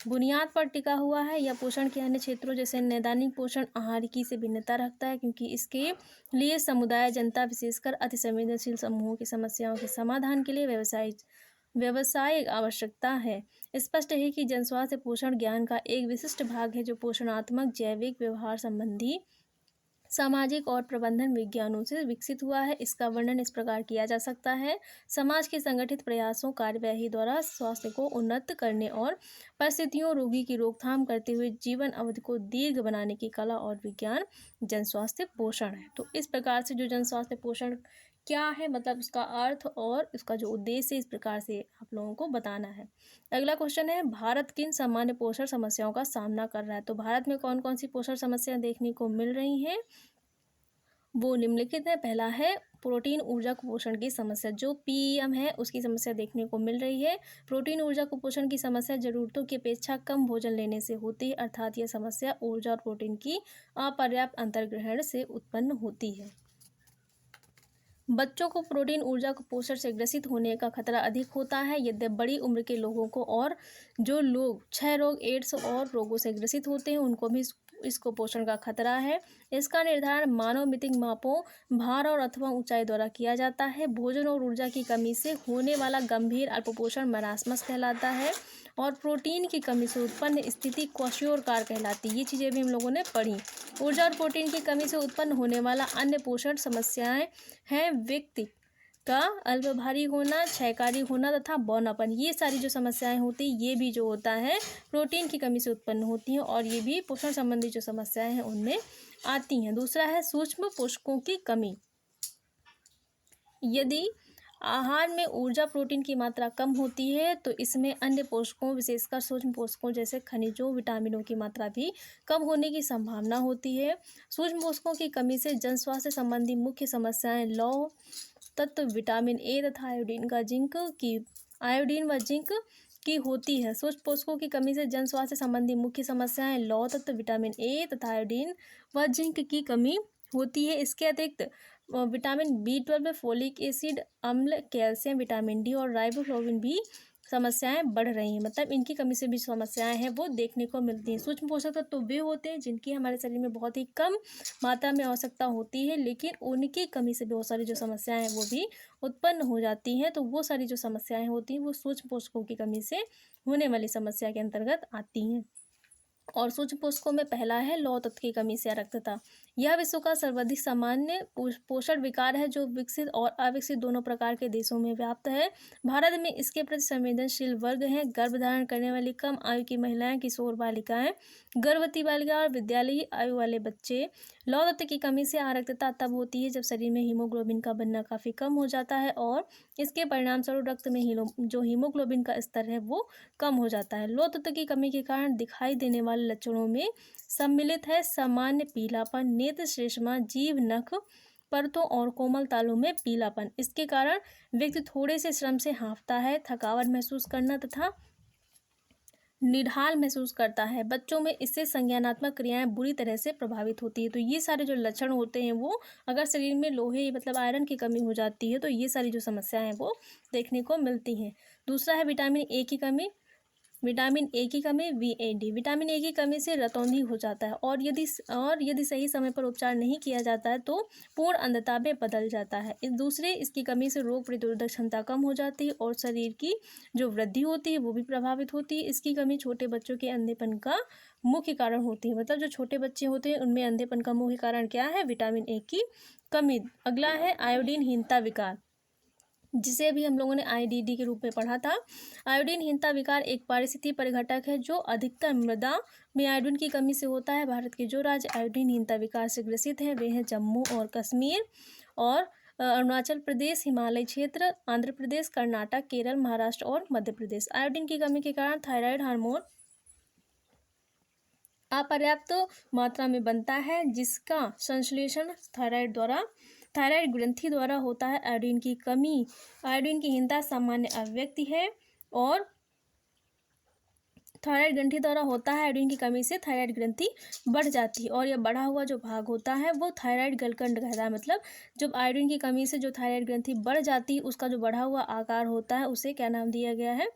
बुनियाद पर टिका हुआ है। यह पोषण के अन्य क्षेत्रों जैसे नैदानिक पोषण आहारिकी से भिन्नता रखता है, क्योंकि इसके लिए समुदाय, जनता, विशेषकर अति संवेदनशील समूहों की समस्याओं के समाधान के लिए व्यवसायिक आवश्यकता है। स्पष्ट है कि जनस्वास्थ्य पोषण ज्ञान का एक विशिष्ट भाग है जो पोषणात्मक, जैविक, व्यवहार संबंधी, सामाजिक और प्रबंधन विज्ञानों से विकसित हुआ है। इसका वर्णन इस प्रकार किया जा सकता है: समाज के संगठित प्रयासों, कार्यवाही द्वारा स्वास्थ्य को उन्नत करने और परिस्थितियों, रोगी की रोकथाम करते हुए जीवन अवधि को दीर्घ बनाने की कला और विज्ञान जन स्वास्थ्य पोषण है। तो इस प्रकार से जो जन स्वास्थ्य पोषण क्या है, मतलब उसका अर्थ और उसका जो उद्देश्य है, इस प्रकार से आप लोगों को बताना है। अगला क्वेश्चन है, भारत किन सामान्य पोषण समस्याओं का सामना कर रहा है? तो भारत में कौन कौन सी पोषण समस्याएं देखने को मिल रही हैं, वो निम्नलिखित है। पहला है प्रोटीन ऊर्जा कुपोषण की समस्या, जो पीईएम है उसकी समस्या देखने को मिल रही है। प्रोटीन ऊर्जा कुपोषण की समस्या जरूरतों की अपेक्षा कम भोजन लेने से होती है, अर्थात यह समस्या ऊर्जा और प्रोटीन की अपर्याप्त अंतर्ग्रहण से उत्पन्न होती है। बच्चों को प्रोटीन ऊर्जा कुपोषण से ग्रसित होने का खतरा अधिक होता है, यद्यपि बड़ी उम्र के लोगों को और जो लोग क्षय रोग, एड्स और रोगों से ग्रसित होते हैं उनको भी इस कुपोषण का खतरा है। इसका निर्धारण मानव-मितिक मापों, भार और अथवा ऊंचाई द्वारा किया जाता है। भोजन और ऊर्जा की कमी से होने वाला गंभीर अल्पपोषण मरासमस कहलाता है और प्रोटीन की कमी से उत्पन्न स्थिति क्वाशियोरकार कहलाती है। ये चीज़ें भी हम लोगों ने पढ़ी। ऊर्जा और प्रोटीन की कमी से उत्पन्न होने वाला अन्य पोषण समस्याएं हैं व्यक्ति का अल्पभारी होना, क्षयकारी होना तथा बौनापन। ये सारी जो समस्याएं होती हैं, ये भी जो होता है प्रोटीन की कमी से उत्पन्न होती हैं और ये भी पोषण संबंधी जो समस्याएं हैं उनमें आती हैं। दूसरा है सूक्ष्म पोषकों की कमी। यदि आहार में ऊर्जा, प्रोटीन की मात्रा कम होती है तो इसमें अन्य पोषकों, विशेषकर सूक्ष्म पोषकों जैसे खनिजों, विटामिनों की मात्रा भी कम होने की संभावना होती है। सूक्ष्म पोषकों की कमी से जन स्वास्थ्य संबंधी मुख्य समस्याएं लौह तत्व, विटामिन ए तथा आयोडीन व जिंक की होती है। सूक्ष्म पोषकों की कमी से जन स्वास्थ्य संबंधी मुख्य समस्याएं लौह तत्व, विटामिन ए तथा आयोडीन व जिंक की कमी होती है। इसके अतिरिक्त विटामिन B12, फोलिक एसिड, अम्ल, कैल्शियम, विटामिन डी और राइबोफ्लाविन भी समस्याएं बढ़ रही हैं। मतलब इनकी कमी से भी समस्याएं हैं वो देखने को मिलती हैं। सूक्ष्म पोषक तत्व तो वे होते हैं जिनकी हमारे शरीर में बहुत ही कम मात्रा में आवश्यकता होती है, लेकिन उनकी कमी से बहुत सारी जो समस्याएं हैं वो भी उत्पन्न हो जाती हैं। तो वो सारी जो समस्याएं होती हैं वो सूक्ष्म पोषकों की कमी से होने वाली समस्या के अंतर्गत आती हैं। और सूक्ष्म पोषकों में पहला है लौह तत्व की कमी से अरक्तता। यह विश्व का सर्वाधिक सामान्य पोषण विकार है जो विकसित और अविकसित दोनों प्रकार के देशों में व्याप्त है। भारत में इसके प्रति संवेदनशील वर्ग हैं गर्भधारण करने वाली कम आयु की महिलाएं, किशोर बालिकाएं, गर्भवती बालिका और विद्यालयी आयु वाले बच्चे। लौह तत्व की कमी से अरक्तता तब होती है जब शरीर में हीमोग्लोबिन का बनना काफ़ी कम हो जाता है और इसके परिणाम स्वरूप रक्त में जो हीमोग्लोबिन का स्तर है वो कम हो जाता है। लौह तत्व की कमी के कारण दिखाई देने वाले लक्षणों में सम्मिलित है सामान्य पीलापन, नेत्र श्लेष्मा, जीभ, नख परतों और कोमल तालुओं में पीलापन। इसके कारण व्यक्ति थोड़े से श्रम से हांफता है, थकावट महसूस करना तथा निढाल महसूस करता है। बच्चों में इससे संज्ञानात्मक क्रियाएं बुरी तरह से प्रभावित होती है। तो ये सारे जो लक्षण होते हैं वो अगर शरीर में लोहे मतलब आयरन की कमी हो जाती है तो ये सारी जो समस्याएं हैं वो देखने को मिलती हैं। दूसरा है विटामिन ए की कमी। विटामिन ए की कमी VAD। विटामिन ए की कमी से रतौंधी हो जाता है और यदि सही समय पर उपचार नहीं किया जाता है तो पूर्ण अंधता में बदल जाता है। इसकी कमी से रोग प्रतिरोधक क्षमता कम हो जाती है और शरीर की जो वृद्धि होती है वो भी प्रभावित होती है। इसकी कमी छोटे बच्चों के अंधेपन का मुख्य कारण होती है। मतलब जो छोटे बच्चे होते हैं उनमें अंधेपन का मुख्य कारण क्या है? विटामिन ए की कमी। अगला है आयोडीनहीनता विकार, जिसे भी हम लोगों ने IDD के रूप में पढ़ा था। आयोडीनहीनता विकार एक पारिस्थितिक परिघटक है जो अधिकतर मृदा में आयोडीन की कमी से होता है। भारत के जो राज्य आयोडीनहीनता विकार से ग्रसित हैं वे हैं जम्मू और कश्मीर और अरुणाचल प्रदेश, हिमालय क्षेत्र, आंध्र प्रदेश, कर्नाटक, केरल, महाराष्ट्र और मध्य प्रदेश। आयोडीन की कमी के कारण थायराइड हार्मोन अपर्याप्त मात्रा में बनता है जिसका संश्लेषण थायराइड ग्रंथि द्वारा होता है आयोडीन की कमी। आयोडीन की हीनता सामान्य अभिव्यक्ति है और थायराइड ग्रंथि द्वारा होता है आयोडीन की कमी से थायराइड ग्रंथि बढ़ जाती है और यह बढ़ा हुआ जो भाग होता है वो थायराइड गलकंड कहता है। मतलब जब आयोडीन की कमी से जो थायराइड ग्रंथि बढ़ जाती है उसका जो बढ़ा हुआ आकार होता है उसे क्या नाम दिया गया है?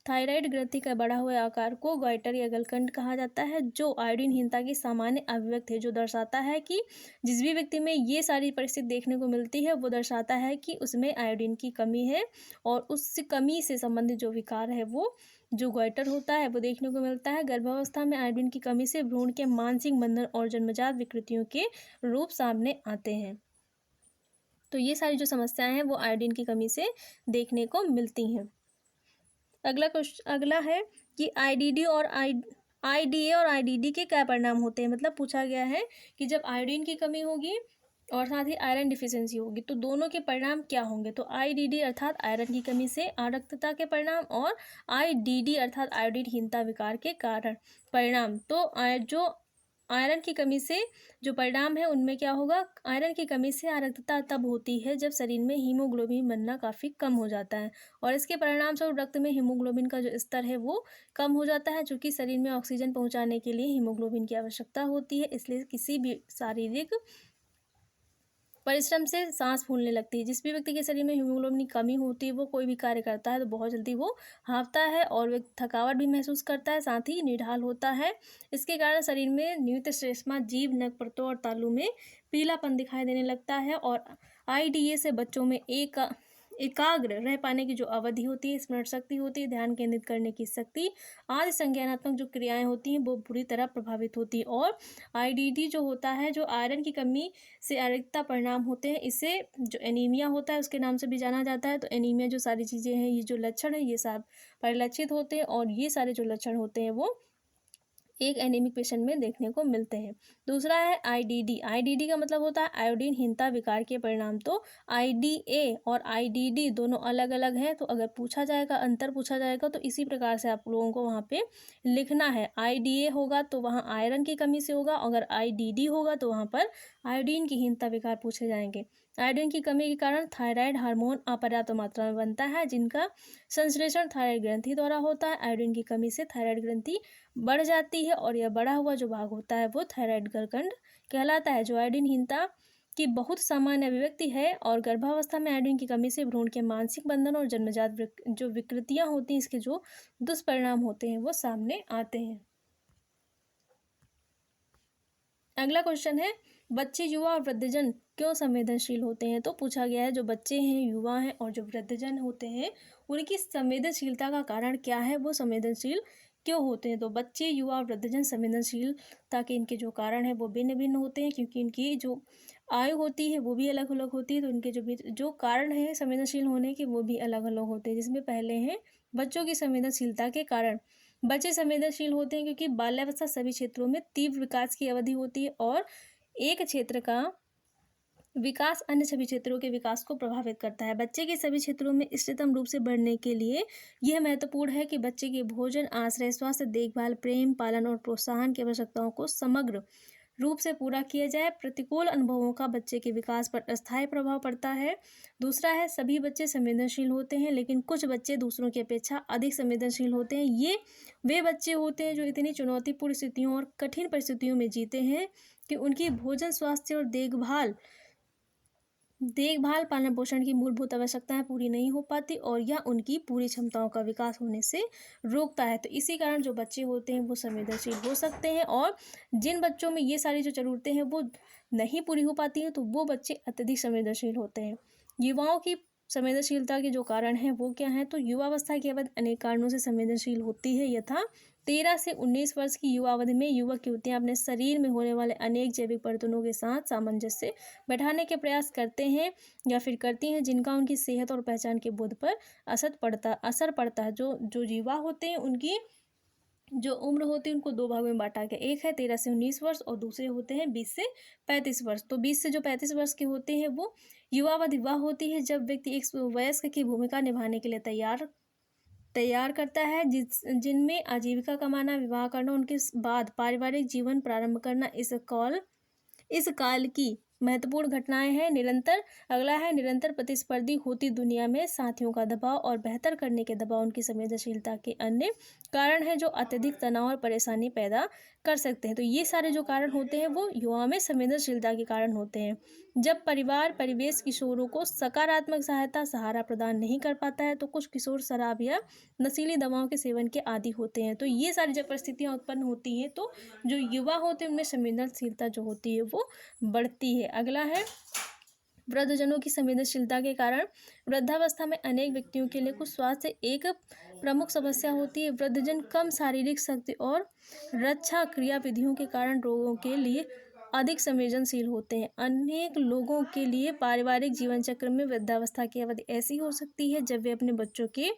थायराइड ग्रंथि का बढ़ा हुआ आकार को गॉइटर या गलकंड कहा जाता है, जो आयोडीनहीनता की सामान्य अभिव्यक्ति है, जो दर्शाता है कि जिस भी व्यक्ति में ये सारी परिस्थिति देखने को मिलती है वो दर्शाता है कि उसमें आयोडीन की कमी है और उस कमी से संबंधित जो विकार है वो जो गॉइटर होता है वो देखने को मिलता है। गर्भावस्था में आयोडीन की कमी से भ्रूण के मानसिक बंधन और जन्मजात विकृतियों के रूप सामने आते हैं। तो ये सारी जो समस्याएं हैं वो आयोडीन की कमी से देखने को मिलती हैं। अगला है कि आईडीडी और आईडीए और आईडीडी के क्या परिणाम होते हैं। मतलब पूछा गया है कि जब आयोडीन की कमी होगी और साथ ही आयरन डिफिशियंसी होगी तो दोनों के परिणाम क्या होंगे। तो आईडीडी अर्थात आयरन की कमी से आरक्तता के परिणाम और आईडीडी अर्थात आयोडीनहीनता विकार के कारण परिणाम। तो जो आयरन की कमी से जो परिणाम है उनमें क्या होगा? आयरन की कमी से आरक्तता तब होती है जब शरीर में हीमोग्लोबिन बनना काफ़ी कम हो जाता है और इसके परिणाम स्वरूप रक्त में हीमोग्लोबिन का जो स्तर है वो कम हो जाता है, चूँकि शरीर में ऑक्सीजन पहुंचाने के लिए हीमोग्लोबिन की आवश्यकता होती है। इसलिए किसी भी शारीरिक परिश्रम से सांस फूलने लगती है। जिस भी व्यक्ति के शरीर में हीमोग्लोबिन की कमी होती है वो कोई भी कार्य करता है तो बहुत जल्दी वो हांफता है और वह थकावट भी महसूस करता है, साथ ही निढाल होता है। इसके कारण शरीर में नियुक्त श्लेष्मा, जीभ, नग परतों और तालू में पीलापन दिखाई देने लगता है और आईडीए से बच्चों में एकाग्र रह पाने की जो अवधि होती है, स्मरण शक्ति होती है, ध्यान केंद्रित करने की शक्ति आदि संज्ञानात्मक जो क्रियाएं होती हैं वो बुरी तरह प्रभावित होती है। और आईडीडी जो होता है, जो आयरन की कमी से अरिक्तता परिणाम होते हैं, इसे जो एनीमिया होता है उसके नाम से भी जाना जाता है। तो एनीमिया जो सारी चीज़ें हैं, ये जो लक्षण है ये सब परिलक्षित होते हैं और ये सारे जो लक्षण होते हैं वो एक एनीमिक पेशेंट में देखने को मिलते हैं। दूसरा है आईडीडी। आईडीडी का मतलब होता है आयोडीनहीनता विकार के परिणाम। तो आईडीए और आईडीडी दोनों अलग अलग हैं, तो अगर पूछा जाएगा, अंतर पूछा जाएगा तो इसी प्रकार से आप लोगों को वहाँ पे लिखना है। आईडीए होगा तो वहाँ आयरन की कमी से होगा, अगर आईडीडी होगा तो वहाँ पर आयोडीन की हीनता विकार पूछे जाएंगे। आयोडीन की कमी के कारण थायराइड हार्मोन अपर्याप्त मात्रा में बनता है, जिनका संश्लेषण थायराइड ग्रंथि द्वारा होता है। आयोडीन की कमी से थायराइड ग्रंथि बढ़ जाती है और यह बढ़ा हुआ जो भाग होता है वो थायराइड गलकंड कहलाता है, जो आयोडीनहीनता की बहुत सामान्य अभिव्यक्ति है। और गर्भावस्था में आयोडीन की कमी से भ्रूण के मानसिक बंधन और जन्मजात जो विकृतियां होती हैं, इसके जो दुष्परिणाम होते हैं वो सामने आते हैं। अगला क्वेश्चन है, बच्चे, युवा और वृद्धजन क्यों संवेदनशील होते हैं। तो पूछा गया है जो बच्चे हैं, युवा हैं और जो वृद्धजन होते हैं उनकी संवेदनशीलता का कारण क्या है, वो संवेदनशील क्यों होते हैं। तो बच्चे, युवा और वृद्धजन संवेदनशीलता के इनके जो कारण है वो भिन्न भिन्न होते हैं, क्योंकि इनकी जो आयु होती है वो भी अलग अलग होती है। तो इनके जो कारण है संवेदनशील होने के वो भी अलग अलग होते हैं, जिसमें पहले हैं बच्चों की संवेदनशीलता के कारण। बच्चे संवेदनशील होते हैं क्योंकि बाल्यावस्था सभी क्षेत्रों में तीव्र विकास की अवधि होती है और एक क्षेत्र का विकास अन्य सभी क्षेत्रों के विकास को प्रभावित करता है। बच्चे के सभी क्षेत्रों में इष्टतम रूप से बढ़ने के लिए यह महत्वपूर्ण है कि बच्चे के भोजन, आश्रय, स्वास्थ्य, देखभाल, प्रेम, पालन और प्रोत्साहन की आवश्यकताओं को समग्र रूप से पूरा किया जाए। प्रतिकूल अनुभवों का बच्चे के विकास पर अस्थायी प्रभाव पड़ता है। दूसरा है, सभी बच्चे संवेदनशील होते हैं, लेकिन कुछ बच्चे दूसरों की अपेक्षा अधिक संवेदनशील होते हैं। ये वे बच्चे होते हैं जो इतनी चुनौतीपूर्ण स्थितियों और कठिन परिस्थितियों में जीते हैं कि उनकी भोजन, स्वास्थ्य और देखभाल, पालन पोषण की मूलभूत आवश्यकताएं पूरी नहीं हो पाती और यह उनकी पूरी क्षमताओं का विकास होने से रोकता है। तो इसी कारण जो बच्चे होते हैं वो संवेदनशील हो सकते हैं और जिन बच्चों में ये सारी जो ज़रूरतें हैं वो नहीं पूरी हो पाती हैं तो वो बच्चे अत्यधिक संवेदनशील होते हैं। युवाओं की संवेदनशीलता के जो कारण हैं वो क्या हैं। तो युवावस्था की अवधि अनेक कारणों से संवेदनशील होती है। यथा 13 से 19 वर्ष की युवा अवधि में युवक युवतियां अपने शरीर में होने वाले अनेक जैविक परिवर्तनों के साथ सामंजस्य बैठाने के प्रयास करते हैं या फिर करती हैं, जिनका उनकी सेहत और पहचान के बोध पर असर पड़ता है। जो युवा होते हैं उनकी जो उम्र होती है उनको दो भाग में बांटा गया, एक है 13 से 19 वर्ष और दूसरे होते हैं 20 से 35 वर्ष। तो 20 से जो 35 वर्ष के होते हैं वो युवावधि वह होती है जब व्यक्ति एक वयस्क की भूमिका निभाने के लिए तैयार करता है, जिनमें आजीविका कमाना, विवाह करना, उनके बाद पारिवारिक जीवन प्रारंभ करना इस काल की महत्वपूर्ण घटनाएं हैं निरंतर। अगला है निरंतर प्रतिस्पर्धी होती दुनिया में साथियों का दबाव और बेहतर करने के दबाव उनकी संवेदनशीलता के अन्य कारण है जो अत्यधिक तनाव और परेशानी पैदा कर सकते हैं। तो ये सारे जो कारण होते हैं वो युवाओं में संवेदनशीलता के कारण होते हैं। जब परिवार परिवेश किशोरों को सकारात्मक सहायता सहारा प्रदान नहीं कर पाता है तो कुछ किशोर शराब या नशीली दवाओं के सेवन के आदी होते हैं। तो ये सारी जब परिस्थितियाँ उत्पन्न होती हैं तो जो युवा होते हैं उनमें संवेदनशीलता जो होती है वो बढ़ती है। अगला है वृद्धजनों की संवेदनशीलता के कारण। वृद्धावस्था में अनेक व्यक्तियों के लिए कुछ स्वास्थ्य एक प्रमुख समस्या होती है। वृद्धजन कम शारीरिक शक्ति और रक्षा क्रिया विधियों के कारण रोगों के लिए अधिक संवेदनशील होते हैं। अनेक लोगों के लिए पारिवारिक जीवन चक्र में वृद्धावस्था की अवधि ऐसी हो सकती है जब वे अपने बच्चों के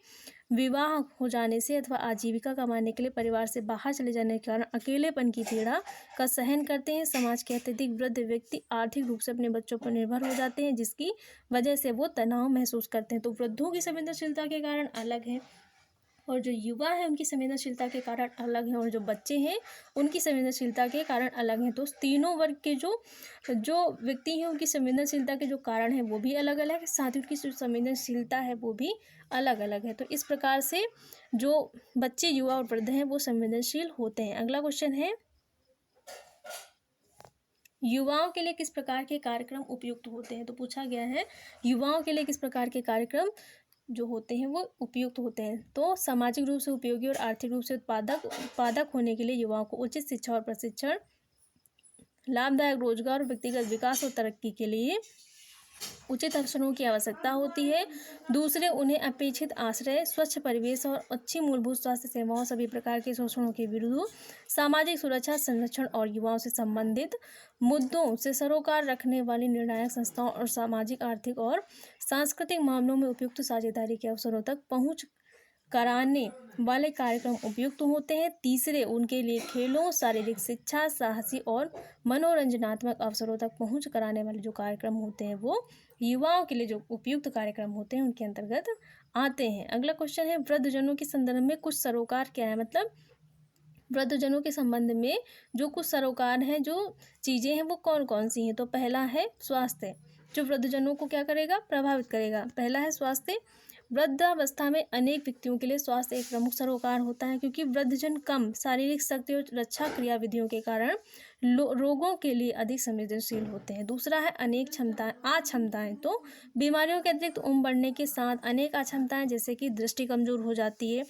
विवाह हो जाने से अथवा आजीविका कमाने के लिए परिवार से बाहर चले जाने के कारण अकेलेपन की पीड़ा का सहन करते हैं। समाज के अत्यधिक वृद्ध व्यक्ति आर्थिक रूप से अपने बच्चों पर निर्भर हो जाते हैं जिसकी वजह से वो तनाव महसूस करते हैं। तो वृद्धों की संवेदनशीलता के कारण अलग है और जो युवा है उनकी संवेदनशीलता के कारण अलग हैं और जो बच्चे हैं उनकी संवेदनशीलता के कारण अलग हैं। तो तीनों वर्ग के जो व्यक्ति हैं उनकी संवेदनशीलता के जो कारण हैं वो भी अलग अलग है, साथ ही उनकी जो संवेदनशीलता है वो भी अलग अलग है। तो इस प्रकार से जो बच्चे युवा और वृद्ध हैं वो संवेदनशील होते हैं। अगला क्वेश्चन है युवाओं के लिए किस प्रकार के कार्यक्रम उपयुक्त होते हैं। तो पूछा गया है युवाओं के लिए किस प्रकार के कार्यक्रम जो होते हैं वो उपयुक्त होते हैं। तो सामाजिक रूप से उपयोगी और आर्थिक रूप से उत्पादक होने के लिए युवाओं को उचित शिक्षा और प्रशिक्षण, लाभदायक रोजगार और व्यक्तिगत विकास और तरक्की के लिए उचित अवसरों की आवश्यकता होती है। दूसरे, उन्हें अपेक्षित आश्रय, स्वच्छ परिवेश और अच्छी मूलभूत स्वास्थ्य सेवाओं, सभी प्रकार के शोषणों के विरुद्ध सामाजिक सुरक्षा संरक्षण और युवाओं से संबंधित मुद्दों से सरोकार रखने वाली निर्णायक संस्थाओं और सामाजिक आर्थिक और सांस्कृतिक मामलों में उपयुक्त साझेदारी के अवसरों तक पहुँच कराने वाले कार्यक्रम उपयुक्त होते हैं। तीसरे, उनके लिए खेलों, शारीरिक शिक्षा, साहसी और मनोरंजनात्मक अवसरों तक पहुंच कराने वाले जो कार्यक्रम होते हैं वो युवाओं के लिए जो उपयुक्त कार्यक्रम होते हैं उनके अंतर्गत आते हैं। अगला क्वेश्चन है वृद्धजनों के संदर्भ में कुछ सरोकार क्या है। मतलब वृद्धजनों के संबंध में जो कुछ सरोकार हैं, जो चीज़ें हैं वो कौन कौन सी हैं। तो पहला है स्वास्थ्य, जो वृद्धजनों को क्या करेगा, प्रभावित करेगा। पहला है स्वास्थ्य। वृद्धावस्था में अनेक व्यक्तियों के लिए स्वास्थ्य एक प्रमुख सरोकार होता है क्योंकि वृद्धजन कम शारीरिक शक्ति और रक्षा क्रिया विधियों के कारण रोगों के लिए अधिक संवेदनशील होते हैं। दूसरा है अनेक अक्षमताएं। तो बीमारियों के अतिरिक्त उम्र बढ़ने के साथ अनेक अक्षमताएं जैसे कि दृष्टि कमजोर हो जाती है।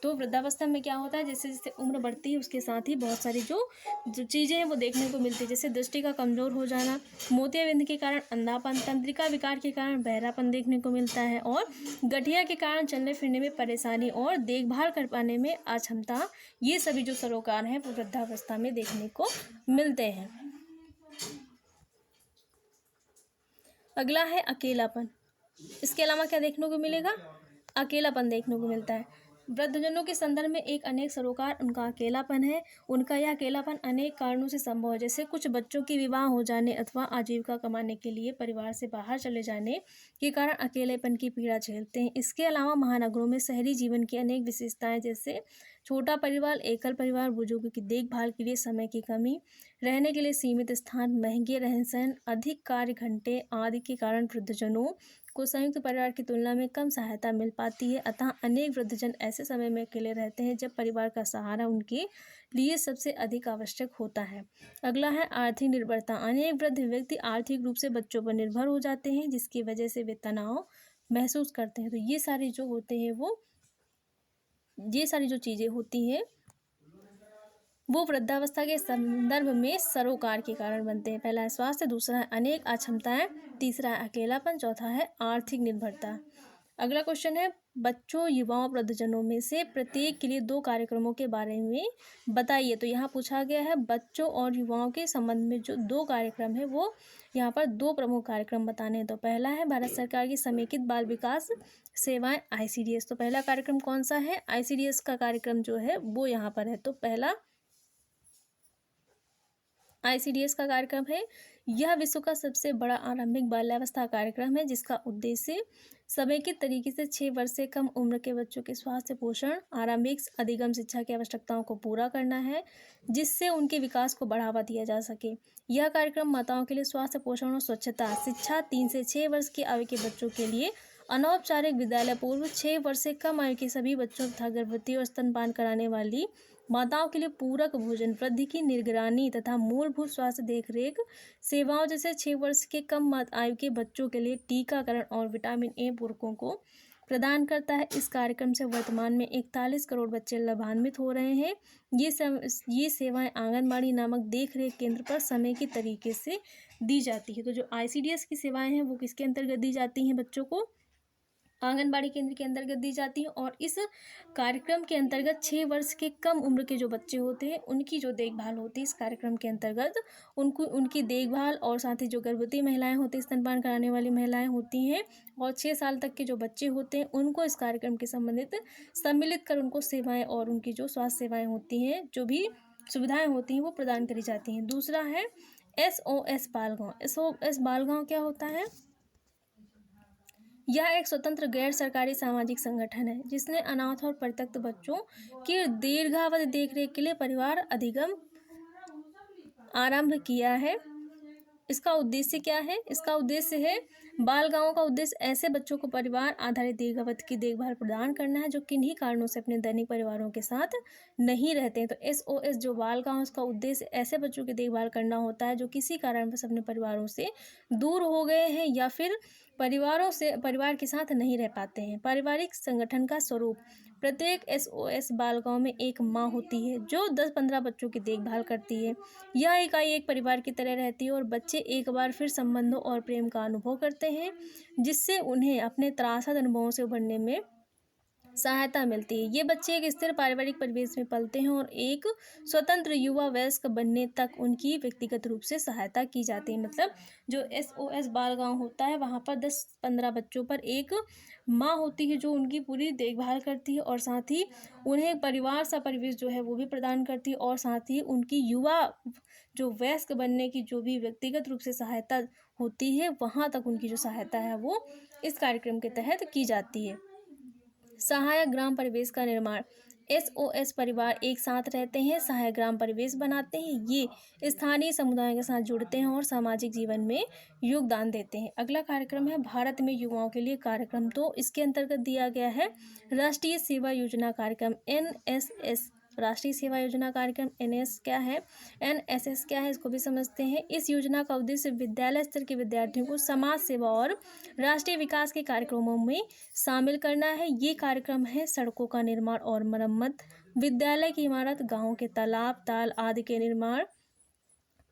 तो वृद्धावस्था में क्या होता है, जैसे जैसे उम्र बढ़ती है उसके साथ ही बहुत सारी जो चीज़ें हैं वो देखने को मिलती है, जैसे दृष्टि का कमज़ोर हो जाना, मोतियाबिंद के कारण अंधापन, तंत्रिका विकार के कारण बहरापन देखने को मिलता है और गठिया के कारण चलने फिरने में परेशानी और देखभाल कर पाने में अक्षमता। ये सभी जो सरोकार हैं वो वृद्धावस्था में देखने को मिलते हैं। अगला है अकेलापन। इसके अलावा क्या देखने को मिलेगा, अकेलापन देखने को मिलता है। वृद्धजनों के संदर्भ में एक अनेक सरोकार उनका अकेलापन है। उनका यह अकेलापन अनेक कारणों से संभव है, जैसे कुछ बच्चों के विवाह हो जाने अथवा आजीविका कमाने के लिए परिवार से बाहर चले जाने के कारण अकेलेपन की पीड़ा झेलते हैं। इसके अलावा महानगरों में शहरी जीवन की अनेक विशेषताएं जैसे छोटा परिवार, एकल परिवार, बुजुर्गों की देखभाल के लिए समय की कमी, रहने के लिए सीमित स्थान, महंगे रहन सहन, अधिक कार्य घंटे आदि के कारण वृद्धजनों को संयुक्त परिवार की तुलना में कम सहायता मिल पाती है। अतः अनेक वृद्धजन ऐसे समय में अकेले रहते हैं जब परिवार का सहारा उनके लिए सबसे अधिक आवश्यक होता है। अगला है आर्थिक निर्भरता। अनेक वृद्ध व्यक्ति आर्थिक रूप से बच्चों पर निर्भर हो जाते हैं जिसकी वजह से वे तनाव महसूस करते हैं। तो ये सारी जो चीज़ें होती हैं वो वृद्धावस्था के संदर्भ में सरोकार के कारण बनते हैं। पहला है स्वास्थ्य, दूसरा है अनेक अक्षमताएं, तीसरा है अकेलापन, चौथा है आर्थिक निर्भरता। अगला क्वेश्चन है बच्चों, युवाओं, वृद्धजनों में से प्रत्येक के लिए 2 कार्यक्रमों के बारे में बताइए। तो यहाँ पूछा गया है बच्चों और युवाओं के संबंध में जो 2 कार्यक्रम है वो यहाँ पर 2 प्रमुख कार्यक्रम बताने हैं। तो पहला है भारत सरकार की समेकित बाल विकास सेवाएं ICDS। तो पहला कार्यक्रम कौन सा है, ICDS का कार्यक्रम जो है वो यहाँ पर है। तो पहला आईसीडीएस का कार्यक्रम है। यह विश्व का सबसे बड़ा आरंभिक बाल्यावस्था कार्यक्रम है जिसका उद्देश्य समेकित तरीके से 6 वर्ष से कम उम्र के बच्चों के स्वास्थ्य, पोषण, आरंभिक अधिगम शिक्षा की आवश्यकताओं को पूरा करना है, जिससे उनके विकास को बढ़ावा दिया जा सके। यह कार्यक्रम माताओं के लिए स्वास्थ्य, पोषण और स्वच्छता शिक्षा, 3 से 6 वर्ष की आयु के बच्चों के लिए अनौपचारिक विद्यालय पूर्व, 6 वर्ष से कम आयु के सभी बच्चों तथा गर्भवती और स्तनपान कराने वाली माताओं के लिए पूरक भोजन, वृद्धि की निगरानी तथा मूलभूत स्वास्थ्य देखरेख सेवाओं जैसे 6 वर्ष के कम आयु के बच्चों के लिए टीकाकरण और विटामिन ए पूरकों को प्रदान करता है। इस कार्यक्रम से वर्तमान में 41 करोड़ बच्चे लाभान्वित हो रहे हैं। ये सेवाएं आंगनबाड़ी नामक देखरेख केंद्र पर समय के तरीके से दी जाती है। तो जो आईसीडीएस की सेवाएं हैं वो किसके अंतर्गत दी जाती हैं? बच्चों को आंगनबाड़ी केंद्र के अंतर्गत दी जाती है। और इस कार्यक्रम के अंतर्गत 6 वर्ष के कम उम्र के जो बच्चे होते हैं उनकी जो देखभाल होती है इस कार्यक्रम के अंतर्गत उनकी देखभाल, और साथ ही जो गर्भवती महिलाएं होती हैं, स्तनपान कराने वाली महिलाएं होती हैं, और 6 साल तक के जो बच्चे होते हैं उनको इस कार्यक्रम के संबंधित सम्मिलित कर उनको सेवाएं और उनकी जो स्वास्थ्य सेवाएं होती हैं, जो भी सुविधाएं होती हैं वो प्रदान करी जाती हैं। दूसरा है SOS बालगांव। SOS बालगांव क्या होता है? यह एक स्वतंत्र गैर सरकारी सामाजिक संगठन है जिसने अनाथ और परित्यक्त बच्चों की दीर्घावधि देखरेख के लिए परिवार अधिगम आरंभ किया है। इसका उद्देश्य क्या है? इसका उद्देश्य है बाल गांवों का उद्देश्य ऐसे बच्चों को परिवार आधारित दीर्घावधि की देखभाल प्रदान करना है जो किन्हीं कारणों से अपने दैनिक परिवारों के साथ नहीं रहते हैं। तो SOS जो बाल गांव, उसका उद्देश्य ऐसे बच्चों की देखभाल करना होता है जो किसी कारणवश अपने परिवारों से दूर हो गए हैं या फिर परिवार के साथ नहीं रह पाते हैं। पारिवारिक संगठन का स्वरूप: प्रत्येक SOS बालगांव में एक माँ होती है जो 10-15 बच्चों की देखभाल करती है। यह इकाई एक परिवार की तरह रहती है और बच्चे एक बार फिर संबंधों और प्रेम का अनुभव करते हैं जिससे उन्हें अपने त्रासद अनुभवों से उभरने में सहायता मिलती है। ये बच्चे एक स्थिर पारिवारिक परिवेश में पलते हैं और एक स्वतंत्र युवा वयस्क बनने तक उनकी व्यक्तिगत रूप से सहायता की जाती है। मतलब जो SOS बालगांव होता है वहाँ पर 10-15 बच्चों पर एक माँ होती है जो उनकी पूरी देखभाल करती है और साथ ही उन्हें परिवार सा परिवेश जो है वो भी प्रदान करती है, और साथ ही उनकी युवा जो वयस्क बनने की जो भी व्यक्तिगत रूप से सहायता होती है वहाँ तक उनकी जो सहायता है वो इस कार्यक्रम के तहत की जाती है। सहायक ग्राम परिवेश का निर्माण: SOS परिवार एक साथ रहते हैं, सहायक ग्राम परिवेश बनाते हैं। ये स्थानीय समुदायों के साथ जुड़ते हैं और सामाजिक जीवन में योगदान देते हैं। अगला कार्यक्रम है भारत में युवाओं के लिए कार्यक्रम। तो इसके अंतर्गत दिया गया है राष्ट्रीय सेवा योजना कार्यक्रम NSS। राष्ट्रीय सेवा योजना कार्यक्रम NS क्या है, NSS क्या है, इसको भी समझते हैं। इस योजना का उद्देश्य विद्यालय स्तर के विद्यार्थियों को समाज सेवा और राष्ट्रीय विकास के कार्यक्रमों में शामिल करना है। ये कार्यक्रम है सड़कों का निर्माण और मरम्मत, विद्यालय की इमारत, गाँव के तालाब, ताल आदि के निर्माण,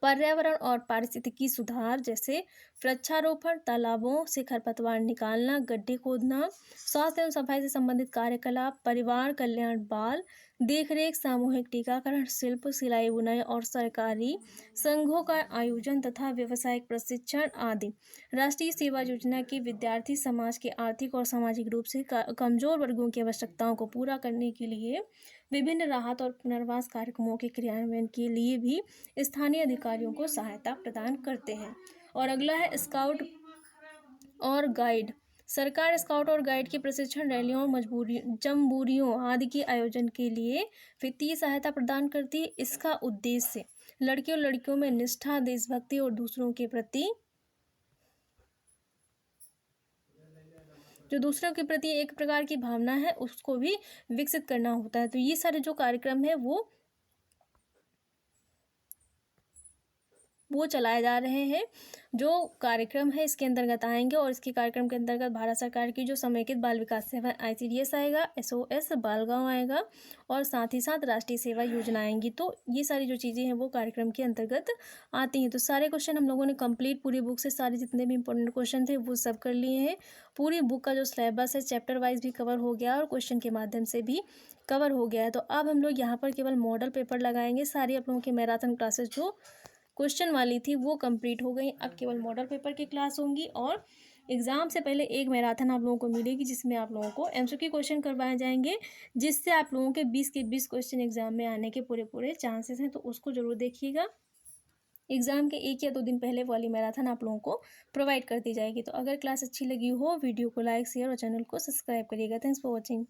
पर्यावरण और पारिस्थितिकी सुधार जैसे वृक्षारोपण, तालाबों से खरपतवार निकालना, गड्ढे खोदना, स्वास्थ्य एवं सफाई से संबंधित कार्यकलाप, परिवार कल्याण, बाल देखरेख, सामूहिक टीकाकरण, शिल्प, सिलाई बुनाई और सरकारी संघों का आयोजन तथा व्यावसायिक प्रशिक्षण आदि। राष्ट्रीय सेवा योजना के विद्यार्थी समाज के आर्थिक और सामाजिक रूप से कमजोर वर्गों की आवश्यकताओं को पूरा करने के लिए विभिन्न राहत और पुनर्वास कार्यक्रमों के क्रियान्वयन के लिए भी स्थानीय अधिकारियों को सहायता प्रदान करते हैं। और अगला है स्काउट और गाइड। सरकार स्काउट और गाइड के प्रशिक्षण, रैलियों और जम्बूरियों आदि के आयोजन के लिए वित्तीय सहायता प्रदान करती है। इसका उद्देश्य लड़के और लड़कियों में निष्ठा, देशभक्ति और दूसरों के प्रति एक प्रकार की भावना है उसको भी विकसित करना होता है। तो ये सारे जो कार्यक्रम है वो चलाए जा रहे हैं। जो कार्यक्रम है इसके अंतर्गत आएंगे और इसके कार्यक्रम के अंतर्गत भारत सरकार की जो समेकित बाल विकास सेवा ICDS आएगा, SOS बालगांव आएगा और साथ ही साथ राष्ट्रीय सेवा योजना आएंगी। तो ये सारी जो चीज़ें हैं वो कार्यक्रम के अंतर्गत आती हैं। तो सारे क्वेश्चन हम लोगों ने कंप्लीट पूरी बुक से सारे जितने भी इंपॉर्टेंट क्वेश्चन थे वो सब कर लिए हैं। पूरी बुक का जो सिलेबस है चैप्टर वाइज भी कवर हो गया और क्वेश्चन के माध्यम से भी कवर हो गया है। तो अब हम लोग यहाँ पर केवल मॉडल पेपर लगाएंगे। सारी आप लोगों की मैराथन क्लासेस जो क्वेश्चन वाली थी वो कंप्लीट हो गई। अब केवल मॉडल पेपर की क्लास होंगी और एग्ज़ाम से पहले एक मैराथन आप लोगों को मिलेगी जिसमें आप लोगों को MCQ क्वेश्चन करवाए जाएंगे, जिससे आप लोगों के 20 के 20 क्वेश्चन एग्जाम में आने के पूरे चांसेस हैं। तो उसको ज़रूर देखिएगा। एग्ज़ाम के 1 या 2 दिन पहले वो वाली मैराथन आप लोगों को प्रोवाइड कर दी जाएगी। तो अगर क्लास अच्छी लगी हो, वीडियो को लाइक, शेयर और चैनल को सब्सक्राइब करिएगा। Thanks for watching.